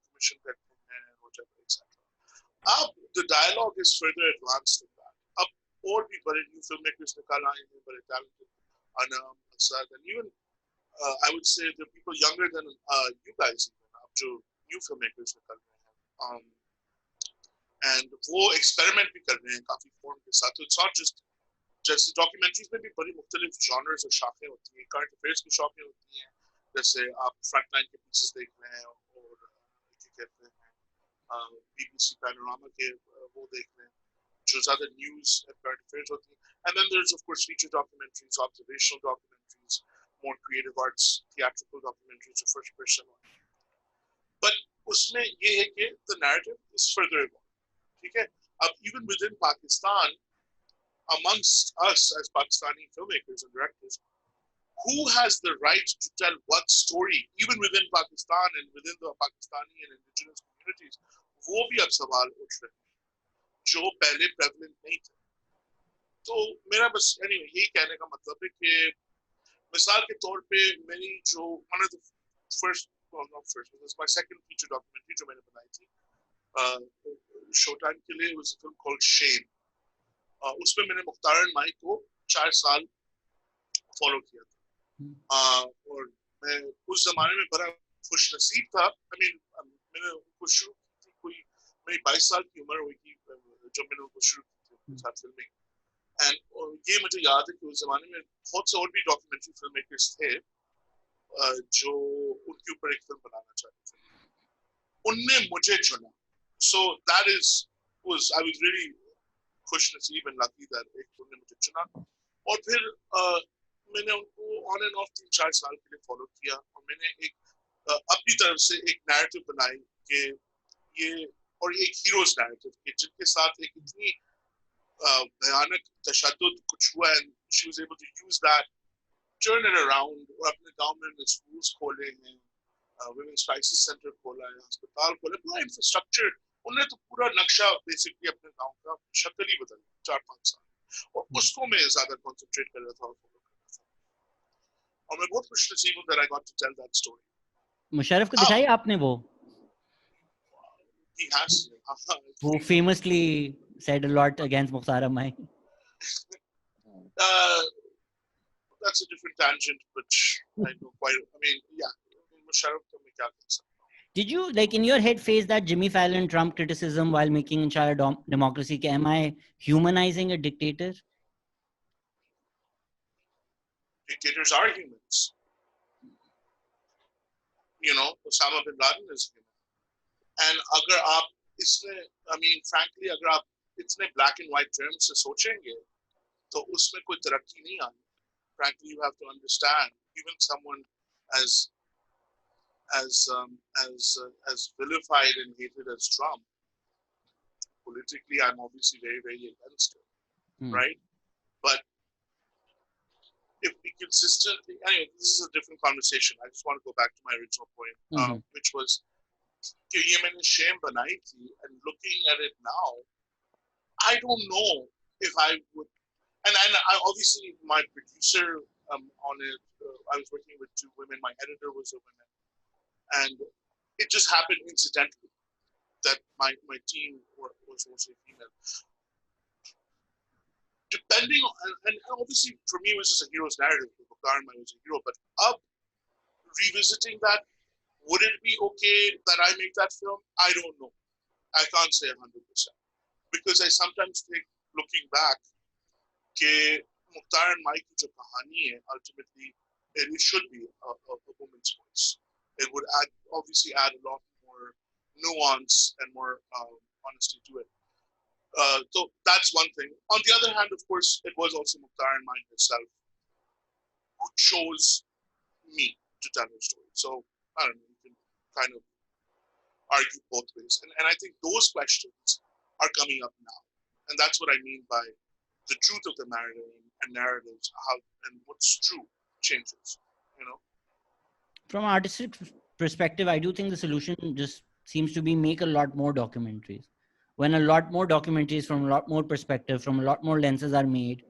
commission करते हैं whatever etc. अब the dialogue is further advanced than that. अब और भी बड़े new filmmakers निकल आए हैं, बड़े talented, Anam, Asad, and even I would say the people younger than you guys even, अब जो new filmmakers निकल रहे हैं, and वो experiment भी कर रहे हैं काफी form के साथ. So it's not just जैसे documentaries में भी बड़ी मुख्तलिफ genres और शाखें होती हैं, current affairs की शाखें होती हैं, जैसे आप frontline के pieces देख रहे हैं और क्या कहते हैं BBC panorama के वो देख रहे हैं जो ज़्यादा news and current affairs होती हैं, and then there's of course feature documentaries, observational documentaries, more creative arts, theatrical documentaries, or first person. But उसमें ये है कि the narrative is further evolved, ठीक है? अब even within Pakistan, amongst us as Pakistani filmmakers and directors, who has the right to tell what story, even within Pakistan and within the Pakistani and indigenous communities, वो भी अब सवाल उठ रहे हैं जो पहले prevalent नहीं थे. तो मेरा बस anyway यही कहने का मतलब है कि मिसाल के तौर पे मेरी जो one of the first, well not first, it was my second feature documentary जो मैंने बनाई थी Showtime के लिए, was a film called Shame. उसमें मैंने मुख्तार माई को 4 साल फॉलो किया था, और मैं उस जमाने में बड़ा खुश नसीब था. I mean, मैंने उनको शुरू की थी, कोई मेरी 22 साल की उम्र हुई थी जब मैंने उनको शुरू की थी साथ फिल्मिंग. एंड ये मुझे याद है कि उस जमाने में बहुत से और भी डॉक्यूमेंट्री फिल्म मेकर्स थे जो उनके ऊपर एक फिल्म बनाना चाहते थे. उनने मुझे चुना. So that was I was really खुश नसीब and lucky that उन्होंने मुझे चुना. और फिर मैंने उनको ऑन एंड ऑफ 3-4 साल के लिए फॉलो किया, और मैंने एक अपनी तरफ से एक नैरेटिव बनाई कि ये, और एक हीरोज नैरेटिव कि जिनके साथ एक इतनी भयानक तशद्दुद कुछ हुआ, and she was able to use that, turn it around, और अपने गांव में स्कूल्स खोले हैं, women's crisis center खोला है, अस्पताल खोले, पूरा इंफ्रास्ट्रक्चर, उन्होंने तो पूरा नक्शा बेसिकली अपने गांव का शक्ल ही बदल 4-5 साल, और उसको मैं ज्यादा कंसंट्रेट कर रहा था और फॉलो कर रहा था, और मैं बहुत खुशनसीब हूं that I got to tell that story. Musharraf को दिखाई आपने वो? He has, who famously said a lot against Mukhtar Ammai. That's a different tangent, which I know quite. I mean, yeah, Musharraf ko main kya kar sakta hu. Did you, like, in your head face that Jimmy Fallon Trump criticism while making Inshallah Democracy? Am I humanizing a dictator? Dictators are humans. You know, Osama bin Laden is human. And agar aap isme, I mean, frankly, agar aap itne black and white terms se sochenge, to usme koi tarakki nahi aani. Frankly, you have to understand, even someone as vilified and hated as Trump, politically, I'm obviously very, very against it, right? But if we consistently, anyway, this is a different conversation. I just want to go back to my original point, which was, कि ये मैंने shame बनाई थी, and looking at it now, I don't know if I would. And I obviously, my producer on it, I was working with 2 women. My editor was a woman, and it just happened incidentally that my team was also female. Depending on, and obviously for me it was just a hero's narrative. Mukhtar Ammai was a hero, but revisiting that, would it be okay that I make that film? I don't know. I can't say 100%, because I sometimes think, looking back, कि मुख्तार अम्माई की जो कहानी है, ultimately it should be a woman's voice. It would obviously add a lot more nuance and more honesty to it. So that's one thing. On the other hand, of course, it was also Mukhtar in mind himself who chose me to tell his story. So I don't know, you can kind of argue both ways. And I think those questions are coming up now. And that's what I mean by the truth of the narrative and narratives, how and what's true changes, you know? From an artistic perspective, I do think the solution just seems to be make a lot more documentaries. When a lot more documentaries from a lot more perspective, from a lot more lenses are made,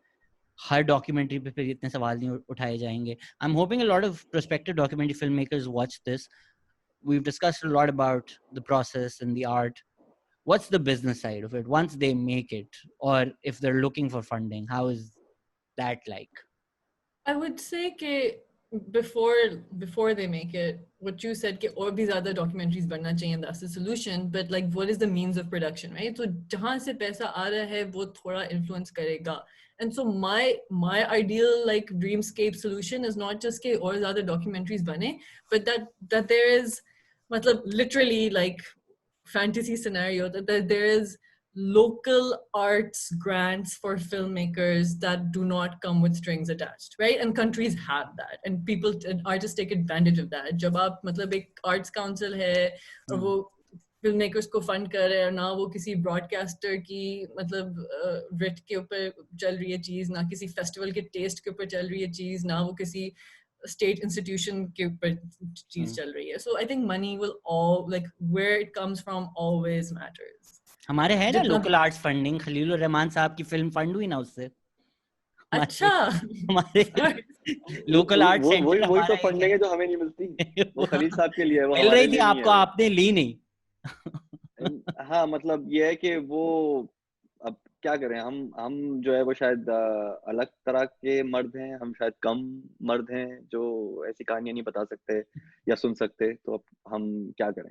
her documentary पे फिर इतने सवाल नहीं उठाए जाएंगे. I'm hoping a lot of prospective documentary filmmakers watch this. We've discussed a lot about the process and the art. What's the business side of it once they make it, or if they're looking for funding? How is that like? I would say that before they make it, what you said that और भी ज़्यादा documentaries बनना चाहिए, and that's the solution. But like, what is the means of production, right? So जहाँ से पैसा आ रहा है वो थोड़ा influence करेगा. And so my ideal like dreamscape solution is not just कि और ज़्यादा documentaries बने, but that there is मतलब literally like fantasy scenario that there is local arts grants for filmmakers that do not come with strings attached, right? And countries have that, and people and artists take advantage of that. जब आप मतलब एक arts council है और वो filmmakers को fund कर रहे हैं, ना वो किसी broadcaster की मतलब writ के ऊपर चल रही है चीज, ना किसी festival के taste के ऊपर चल रही है चीज, ना वो किसी state institution के ऊपर चीज चल रही है. So I think money will all like where it comes from always matters. हमारे है ना local arts funding, Khalilur Rahman साहब की फिल्म फंड हुई ना उससे. अच्छा, हमारे लोकल आर्ट सेंटर वही तो फंडिंग है जो हमें नहीं मिलती. वो खलील साहब के लिए है, वो मिल रही थी लिए आपको, आपने ली नहीं. हाँ, मतलब ये है कि वो अब क्या करें, हम जो है वो शायद अलग तरह के मर्द हैं, हम शायद कम मर्द हैं जो ऐसी कहानियां नहीं बता सकते या सुन सकते. तो अब हम क्या करें.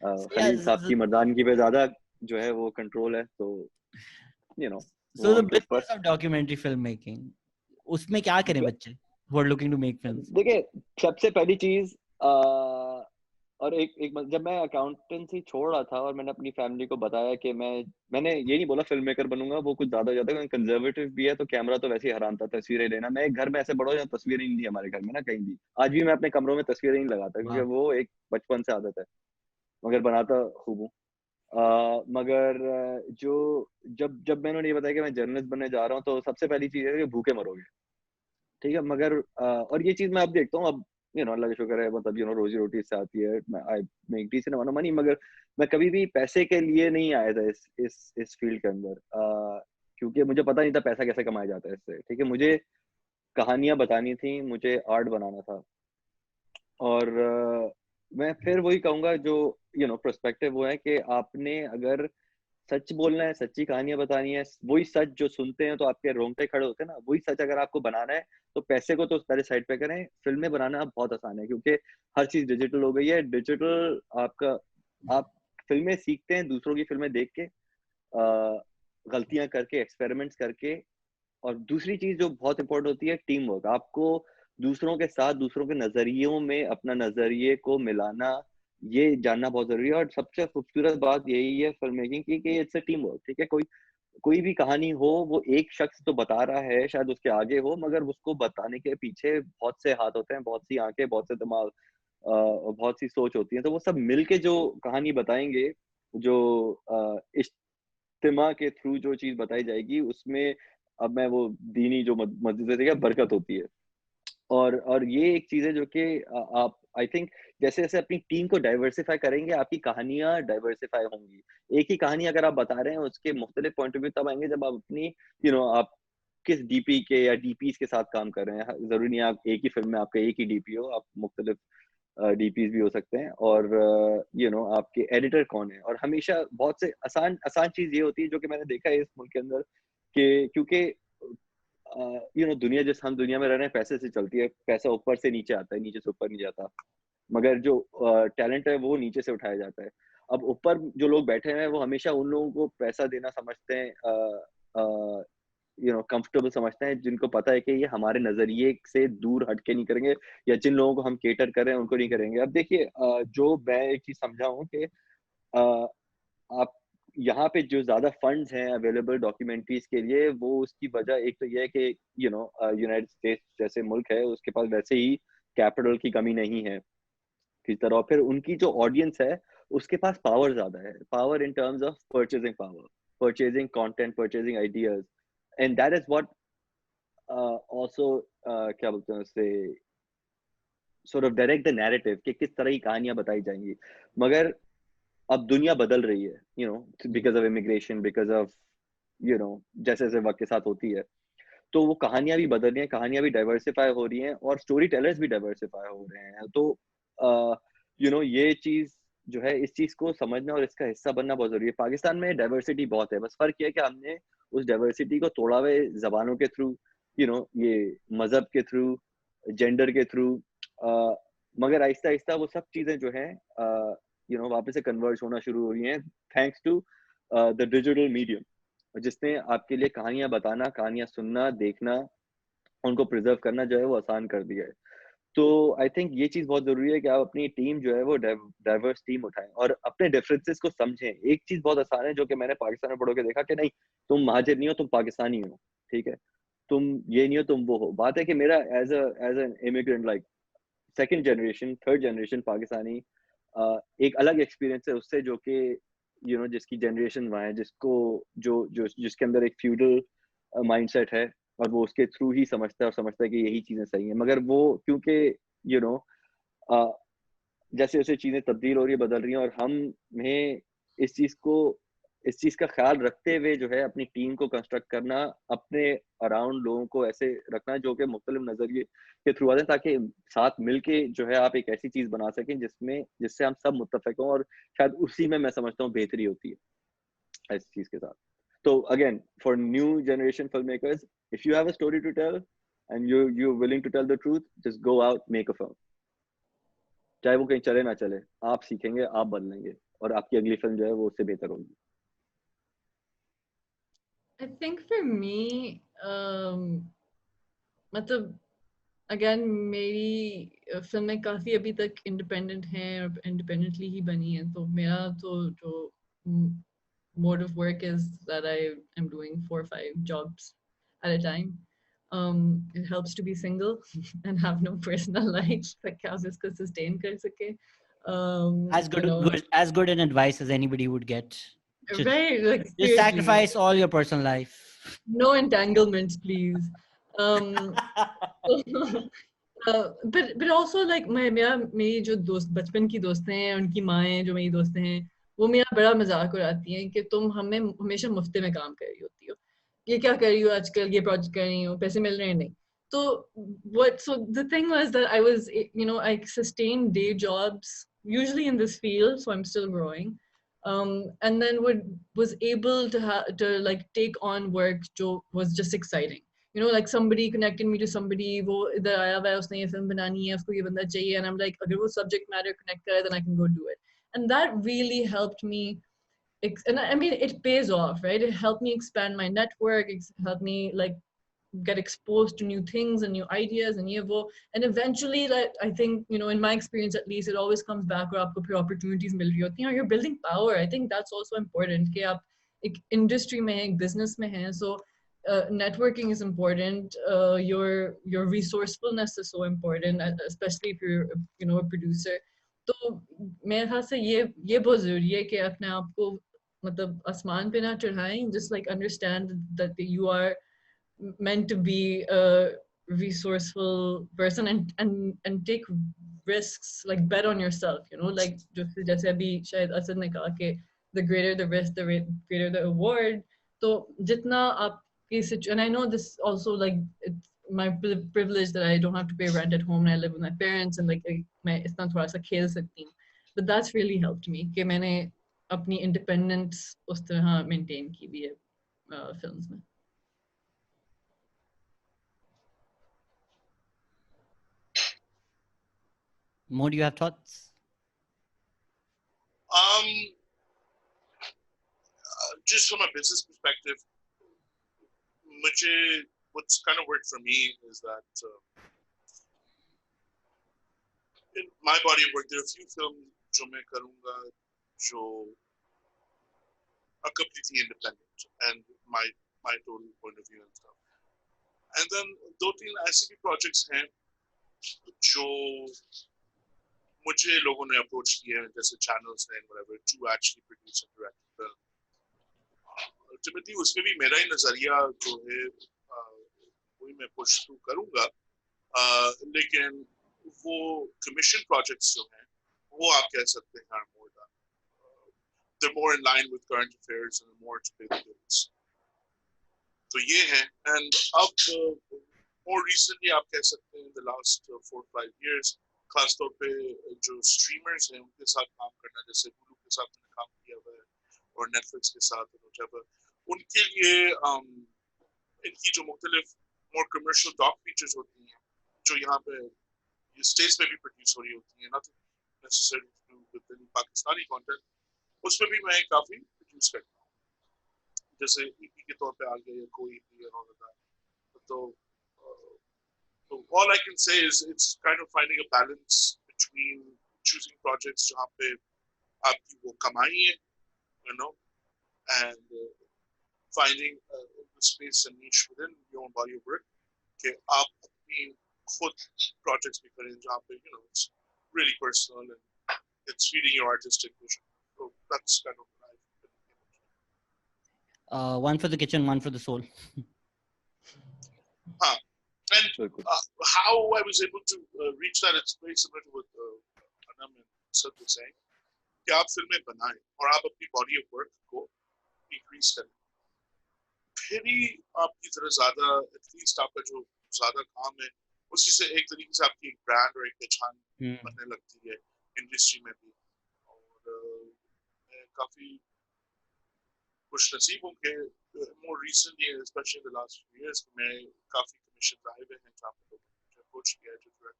खलील साहब की मर्दानगी पे ज्यादा जो है वो कंट्रोल है. तो you know, so the business of documentary filmmaking, उसमें क्या करें बच्चे who are looking to make films? देखिए, सबसे पहली चीज और एक जब मैं अकाउंटेंसी छोड़ रहा था और मैंने अपनी फैमिली को बताया कि मैंने ये नहीं बोला फिल्म मेकर बनूंगा, वो कुछ ज्यादा हो जाता है, कंजर्वेटिव भी है तो कैमरा तो वैसे ही हराम था, तस्वीरें लेना. मैं एक घर में ऐसे बड़ा हो जहाँ तस्वीरें नहीं थी हमारे घर में ना कहीं भी. आज भी मैं अपने कमरों में तस्वीरें नहीं लगाता क्योंकि वो एक बचपन से आदत है, मगर बनाता खूब हूँ. मगर जो जब मैंने ये बताया कि मैं जर्नलिस्ट बनने जा रहा हूँ तो सबसे पहली चीज है कि भूखे मरोगे, ठीक है. मगर और ये चीज मैं अब देखता हूँ, अब अल्लाह का शुक्र है, मतलब रोजी रोटी इससे आती है, I make decent amount of money. मगर मैं कभी भी पैसे के लिए नहीं आया था इस फील्ड के अंदर, क्योंकि मुझे पता नहीं था पैसा कैसे कमाया जाता है इससे, ठीक है. मुझे कहानियां बतानी थी, मुझे आर्ट बनाना था. और मैं फिर वही कहूंगा जो पर्सपेक्टिव वो है कि आपने अगर सच बोलना है, सच्ची कहानियां बतानी है, वही सच जो सुनते हैं तो आपके रोंगटे खड़े होते हैं ना, वही सच अगर आपको बनाना है तो पैसे को तो पहले साइड पे करें. फिल्में बनाना बहुत आसान है क्योंकि हर चीज डिजिटल हो गई है. डिजिटल आप फिल्में सीखते हैं दूसरों की फिल्में देख के, गलतियां करके, एक्सपेरिमेंट्स करके. और दूसरी चीज जो बहुत इंपॉर्टेंट होती है, टीम वर्क. आपको दूसरों के साथ, दूसरों के नजरियों में अपना नजरिए को मिलाना, ये जानना बहुत जरूरी है. और सबसे खूबसूरत बात यही है फिल्म मेकिंग की कि इट्स अ टीम वर्क, ठीक है. कोई भी कहानी हो, वो एक शख्स तो बता रहा है, शायद उसके आगे हो, मगर उसको बताने के पीछे बहुत से हाथ होते हैं, बहुत सी आंखें, बहुत से दिमाग, बहुत सी सोच होती है. तो वो सब मिलके जो कहानी बताएंगे, जो इज्तिमा के थ्रू जो चीज बताई जाएगी, उसमें अब मैं वो दीनी जो मस्जिद से बरकत होती है. और ये एक चीज है जो कि आप आई थिंक जैसे जैसे अपनी टीम को डाइवर्सिफाई करेंगे, आपकी कहानियां डाइवर्सिफाई होंगी. एक ही कहानी अगर आप बता रहे हैं, उसके मुख्तलिफ पॉइंट ऑफ व्यू तब आएंगे जब आप अपनी आप किस डीपी के या डीपीज के साथ काम कर रहे हैं. जरूरी नहीं आप एक ही फिल्म में आपका एक ही डीपी हो, आप मुख्तलिफ डीपीज भी हो सकते हैं. और आपके एडिटर कौन है. और हमेशा बहुत से आसान चीज ये होती है जो कि मैंने देखा है इस मुल्क के अंदर, कि क्योंकि दुनिया जिस हम दुनिया में रह रहे हैं पैसे से चलती है. पैसा ऊपर से नीचे आता है, नीचे से ऊपर नहीं जाता, मगर जो टैलेंट है वो नीचे से उठाया जाता है. अब ऊपर जो लोग बैठे हैं वो हमेशा उन लोगों को पैसा देना समझते हैं, कंफर्टेबल समझते हैं, जिनको पता है कि ये हमारे नजरिए से दूर हटके नहीं करेंगे, या जिन लोगों को हम केटर कर रहे हैं उनको नहीं करेंगे. अब देखिए, जो मैं एक चीज समझा हूँ कि आप यहाँ पे जो ज़्यादा फंड्स हैं अवेलेबल डॉक्यूमेंट्रीज के लिए, वो उसकी वजह एक तो ये है कि यूनाइटेड स्टेट्स जैसे मुल्क है उसके पास वैसे ही कैपिटल की कमी नहीं है किसी तरह, और फिर उनकी जो ऑडियंस है उसके पास पावर ज़्यादा है, power in terms of purchasing power, purchasing content, purchasing ideas, and that is what also क्या बोलते हैं उससे, sort of direct the narrative कि किस तरह की कहानियां बताई जाएंगी। मगर अब दुनिया बदल रही है, because of immigration, because of जैसे जैसे वक्त के साथ होती है, तो वो कहानियां भी बदल रही हैं, कहानियां भी डाइवर्सिफाई हो रही हैं, और स्टोरी टेलर्स भी डाइवर्सिफाई हो रहे हैं। तो ये चीज जो है, इस चीज को समझना और इसका हिस्सा बनना बहुत जरूरी है। पाकिस्तान में डाइवर्सिटी बहुत है, बस फर्क ये है कि हमने उस डाइवर्सिटी को तोड़ा हुए जबानों के थ्रू, ये मजहब के थ्रू, जेंडर के थ्रू, मगर आहिस्ता आहिस्ता वो सब चीजें जो है वापस से कन्वर्ज होना शुरू हो रही हैं, thanks to the digital medium, जिसने आपके लिए कहानियां बताना, कहानियां सुनना, देखना, उनको प्रिजर्व करना जो है वो आसान कर दिया है। तो आई थिंक ये चीज बहुत जरूरी है कि आप अपनी टीम जो है वो डाइवर्स टीम उठाएं और अपने डिफरेंसेस को समझें। एक चीज बहुत आसान है जो कि मैंने पाकिस्तान में पढ़ के देखा कि नहीं, तुम महाजिर नहीं हो, तुम पाकिस्तानी हो, ठीक है, तुम ये नहीं हो, तुम वो हो। बात है कि मेरा as an immigrant, like second generation, third generation Pakistani, एक अलग एक्सपीरियंस है उससे, जो कि जिसकी जनरेशन वहाँ है, जिसको जो जो जिसके अंदर एक फ्यूडल माइंडसेट है, और वो उसके थ्रू ही समझता है और समझता है कि यही चीजें सही हैं। मगर वो क्योंकि यू नो जैसे जैसे चीजें तब्दील हो रही है, बदल रही हैं, और हमें इस चीज का ख्याल रखते हुए जो है अपनी टीम को कंस्ट्रक्ट करना, अपने अराउंड लोगों को ऐसे रखना जो कि मुख्तलिफ नजरिए के थ्रू आते हैं, ताकि साथ मिलके जो है आप एक ऐसी चीज बना सकें जिससे हम सब मुत्तफिक हों, और शायद उसी में मैं समझता हूँ बेहतरी होती है इस चीज के साथ। तो again, for new generation film makers, if you have a story to tell and you willing to tell the truth, just go out, make a film. चाहे वो कहीं चले ना चले, आप सीखेंगे, आप बदलेंगे, और आपकी अगली फिल्म जो है वो उससे बेहतर होगी। I think for me, मतलब अगेन मेरी फिल्में काफ़ी अभी तक इंडिपेंडेंट हैं और इंडिपेंडेंटली ही बनी हैं, तो मेरा तो जो mode of work is that I am doing 4 or 5 jobs at a time. It helps to be single and have no personal life, ताकि आप इसको sustain कर सके. As good an advice as anybody would get. Right, like Just seriously. sacrifice all your personal life. No entanglements, please. But also like मेरी जो दोस्त बचपन की दोस्तें हैं, उनकी माएँ जो मेरी दोस्तें हैं, वो मेरा बड़ा मजाक उड़ाती हैं कि तुम हमें हमेशा मुफ्ते में काम कर रही होती हो, ये क्या कर रही हो आजकल, ये प्रोजेक्ट कर रही हो, पैसे मिल रहे हैं नहीं। तो so the thing was that I sustained day jobs usually in this field, so I'm still growing. And then was able to like take on work जो was just exciting. Like somebody connected me to somebody, वो इधर आया हुआ है, उसने ये film बनानी है, उसको ये बंदा चाहिए, and I'm like, अगर वो subject matter connect करे, then I can go do it. And that really helped me, and I mean it pays off, right? It helped me expand my network, it helped me like get exposed to new things and new ideas and and eventually, like I think in my experience at least, it always comes back where आपको फिर opportunities मिल रही होती हैं, you're building power. I think that's also important कि आप एक industry में हैं, एक business में हैं, so networking is important. Your resourcefulness is so important, especially if you're a producer. तो मेरे ख्याल से ये बहुत जरूरी है कि अपने आप को मतलब आसमान पे ना चढ़ाएं, just like understand that you are meant to be a resourceful person and take risks, like bet on yourself, like जैसे अभी शायद असद ने कहा कि the greater the risk, the greater the award. तो जितना आपकी situation, and I know this also, like it's my privilege that I don't have to pay rent at home and I live with my parents, and like मैं इतना थोड़ा सा खेल सकती हूँ, but that's really helped me कि मैंने अपनी independence उस तरह maintain की भी है films में. Mo, do you have thoughts? Just from a business perspective, what's kind of worked for me is that in my body of work, there are a few films जो मैं करूँगा जो are completely independent and my total point of view and stuff. And then 2-3 ऐसे भी projects हैं जो मुझे लोगों ने approach किए हैं जैसे channels हैं whatever to actually produce and direct film. Ultimately उसमें भी मेरा ही नजरिया जो है वही मैं push through करूँगा, लेकिन वो commission projects जो हैं वो आप कह सकते हैं are more than they're more in line with current affairs and more to pay the bills. तो ये है, and अब more recently आप कह सकते हैं in the last 4-5 years खासतौर पे जो streamers हैं उनके साथ काम करना, जैसे Hulu के साथ मैंने काम किया हुआ है और Netflix के साथ whatever, उनके लिए इनकी जो मुख्तलिफ more commercial doc features होती हैं जो यहाँ पे states में भी produce हो रही होती हैं, nothing necessarily to do with any Pakistani content, उसमें भी मैं काफी प्रोड्यूस करता हूँ, जैसे EP के तौर पे आ गया या कोई EP और all of that. So all I can say is it's kind of finding a balance between choosing projects जहाँ पे आपकी वो कमाई है, you know, and finding the space and niche within your own body of work कि आप अपनी खुद projects भी करें जहाँ पे you know it's really personal and it's feeding your artistic vision. So that's kind of what I've been. One for the kitchen, one for the soul. And how I was able to reach that, it's very similar to what Anam and Asad were saying. कि आप फिल्में बनाएं और आप अपनी body of work को increase करें, फिर ही आपकी तरह ज़्यादा at least आपका जो ज़्यादा काम है उसी से एक तरीके से आपकी एक brand और एक पहचान बनने लगती है इंडस्ट्री में भी. काफी खुशनसीब हूँ कि more recently, especially in the last few years, मैं काफी commissions आए हुए हैं जहाँ पे मुझे approach किया है to direct.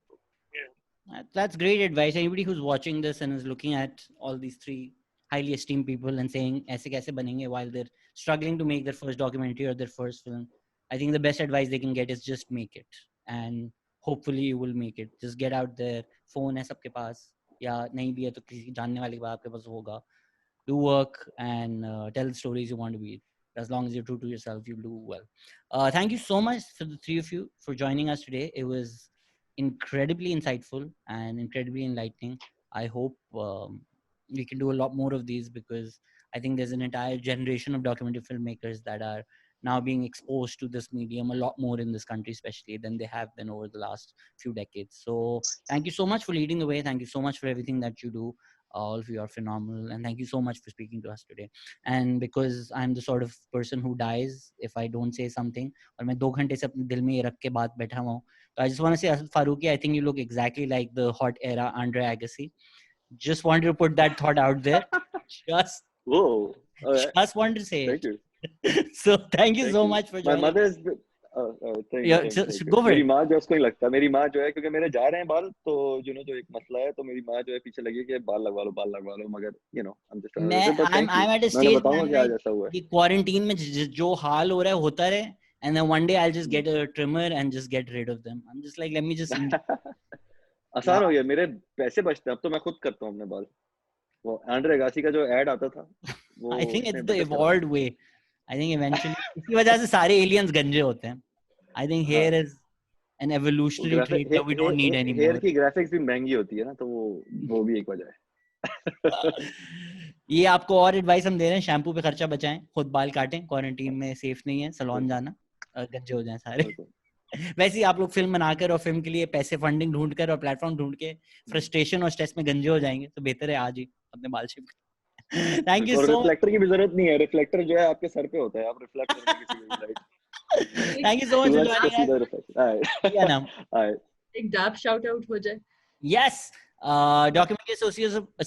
So, yeah. That's great advice. Anybody who's watching this and is looking at all these three highly esteemed people and saying ऐसे कैसे बनेंगे while they're struggling to make their first documentary or their first film, I think the best advice they can get is just make it, and hopefully you will make it. Just get out there. phone है सबके पास, या नहीं भी है तो किसी जानने वाले के आपके पास होगा. Do work and tell the stories you want to be. As long as you're true to yourself, you'll do well. Thank you so much for the three of you for joining us today. It was incredibly insightful and incredibly enlightening. I hope we can do a lot more of these, because I think there's an entire generation of documentary filmmakers that are now being exposed to this medium a lot more in this country, especially, than they have been over the last few decades. So thank you so much for leading the way. Thank you so much for everything that you do. All of you are phenomenal, and thank you so much for speaking to us today. And because I'm the sort of person who dies if I don't say something, और मैं 2 घंटे से अपने दिल में ये रख के बात बैठा हुआ हूँ, so I just want to say, Asad, Faruqi, I think you look exactly like the hot era Andre Agassi. Just wanted to put that thought out there. Just wanted to say Thank it. you. So thank you so much for joining. My mother is thank you. Go for मेरी it. माँ जो उसको नहीं लगता, मेरी माँ जो है, क्योंकि मेरे जा रहे हैं बाल, तो जो एक मसला है, तो मेरी माँ जो है पीछे लगी कि बाल लगवा लो, मगर I'm just I'm at a stage बताऊंगा कि आज ऐसा हुआ है. कि क्वारंटीन में जो हाल हो रहा है होता रहे, and then one day I'll just get a trimmer and just get rid of them. I'm just like, let me just आसान हो गया, मेरे पैसे बचते हैं अब, तो मैं खुद करता हूँ अपने बाल. वो आंड्रे अगासी का जो ऐड आता था, वो I think it's the evolved way. I think eventually इसी वजह से सारे aliens गंजे होते हैं. I think hair is an evolutionary trait that we don't need anymore. Hair की graphics भी महंगी होती है ना, तो वो भी एक वजह है. ये आपको और एडवाइस हम दे रहे हैं, शैम्पू पे खर्चा बचाएं, खुद बाल काटें, क्वारंटीन में सेफ नहीं है सैलून जाना, गंजे हो जाएं सारे. वैसे ही आप लोग फिल्म बनाकर और फिल्म के लिए पैसे फंडिंग ढूंढकर और प्लेटफॉर्म ढूंढ के फ्रस्ट्रेशन और स्ट्रेस में गंजे हो जाएंगे, तो बेहतर है आज ही अपने बाल शेव करें. Thank you so. रिफ्लेक्टर की भी जरूरत नहीं है, रिफ्लेक्टर जो है आपके सर पे होता है, आप रिफ्लेक्ट करके किसी को भी right. Thank you so much for joining us. एक डैप शाउट आउट हो जाए. Yes, Documentary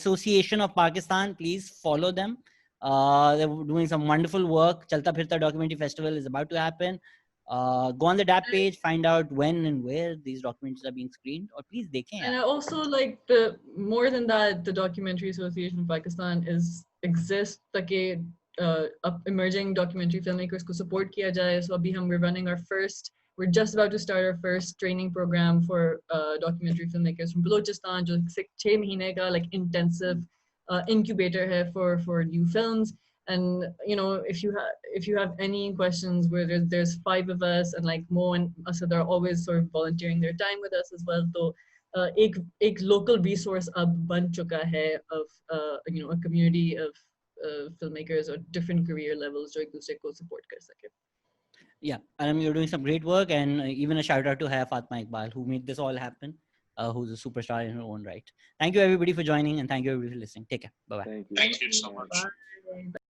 Association of Pakistan, please follow them. They're doing some wonderful work. Chalta Phirta Documentary Festival is about to happen. Go on the DAP page, find out when and where these documentaries are being screened, or please dekhein. And I also like more than that, the Documentary Association of Pakistan exists ताकि emerging documentary filmmakers को support किया जाए. So अभी we're running we're just about to start our first training program for documentary filmmakers from Balochistan, जो 6 महीने का like intensive incubator hai for new films. And you know, if you have any questions, where there's 5 of us, and like Mo and Asad are always sort of volunteering their time with us as well. So एक local resource अब बन चुका है of you know, a community of filmmakers or different career levels जो एक दूसरे को support कर सके. Yeah, Anam, you're doing some great work, and even a shout out to Fatma Iqbal, who made this all happen, who's a superstar in her own right. Thank you everybody for joining, and thank you everybody for listening. Take care. Bye bye. Thank you. Thank you so much. Bye.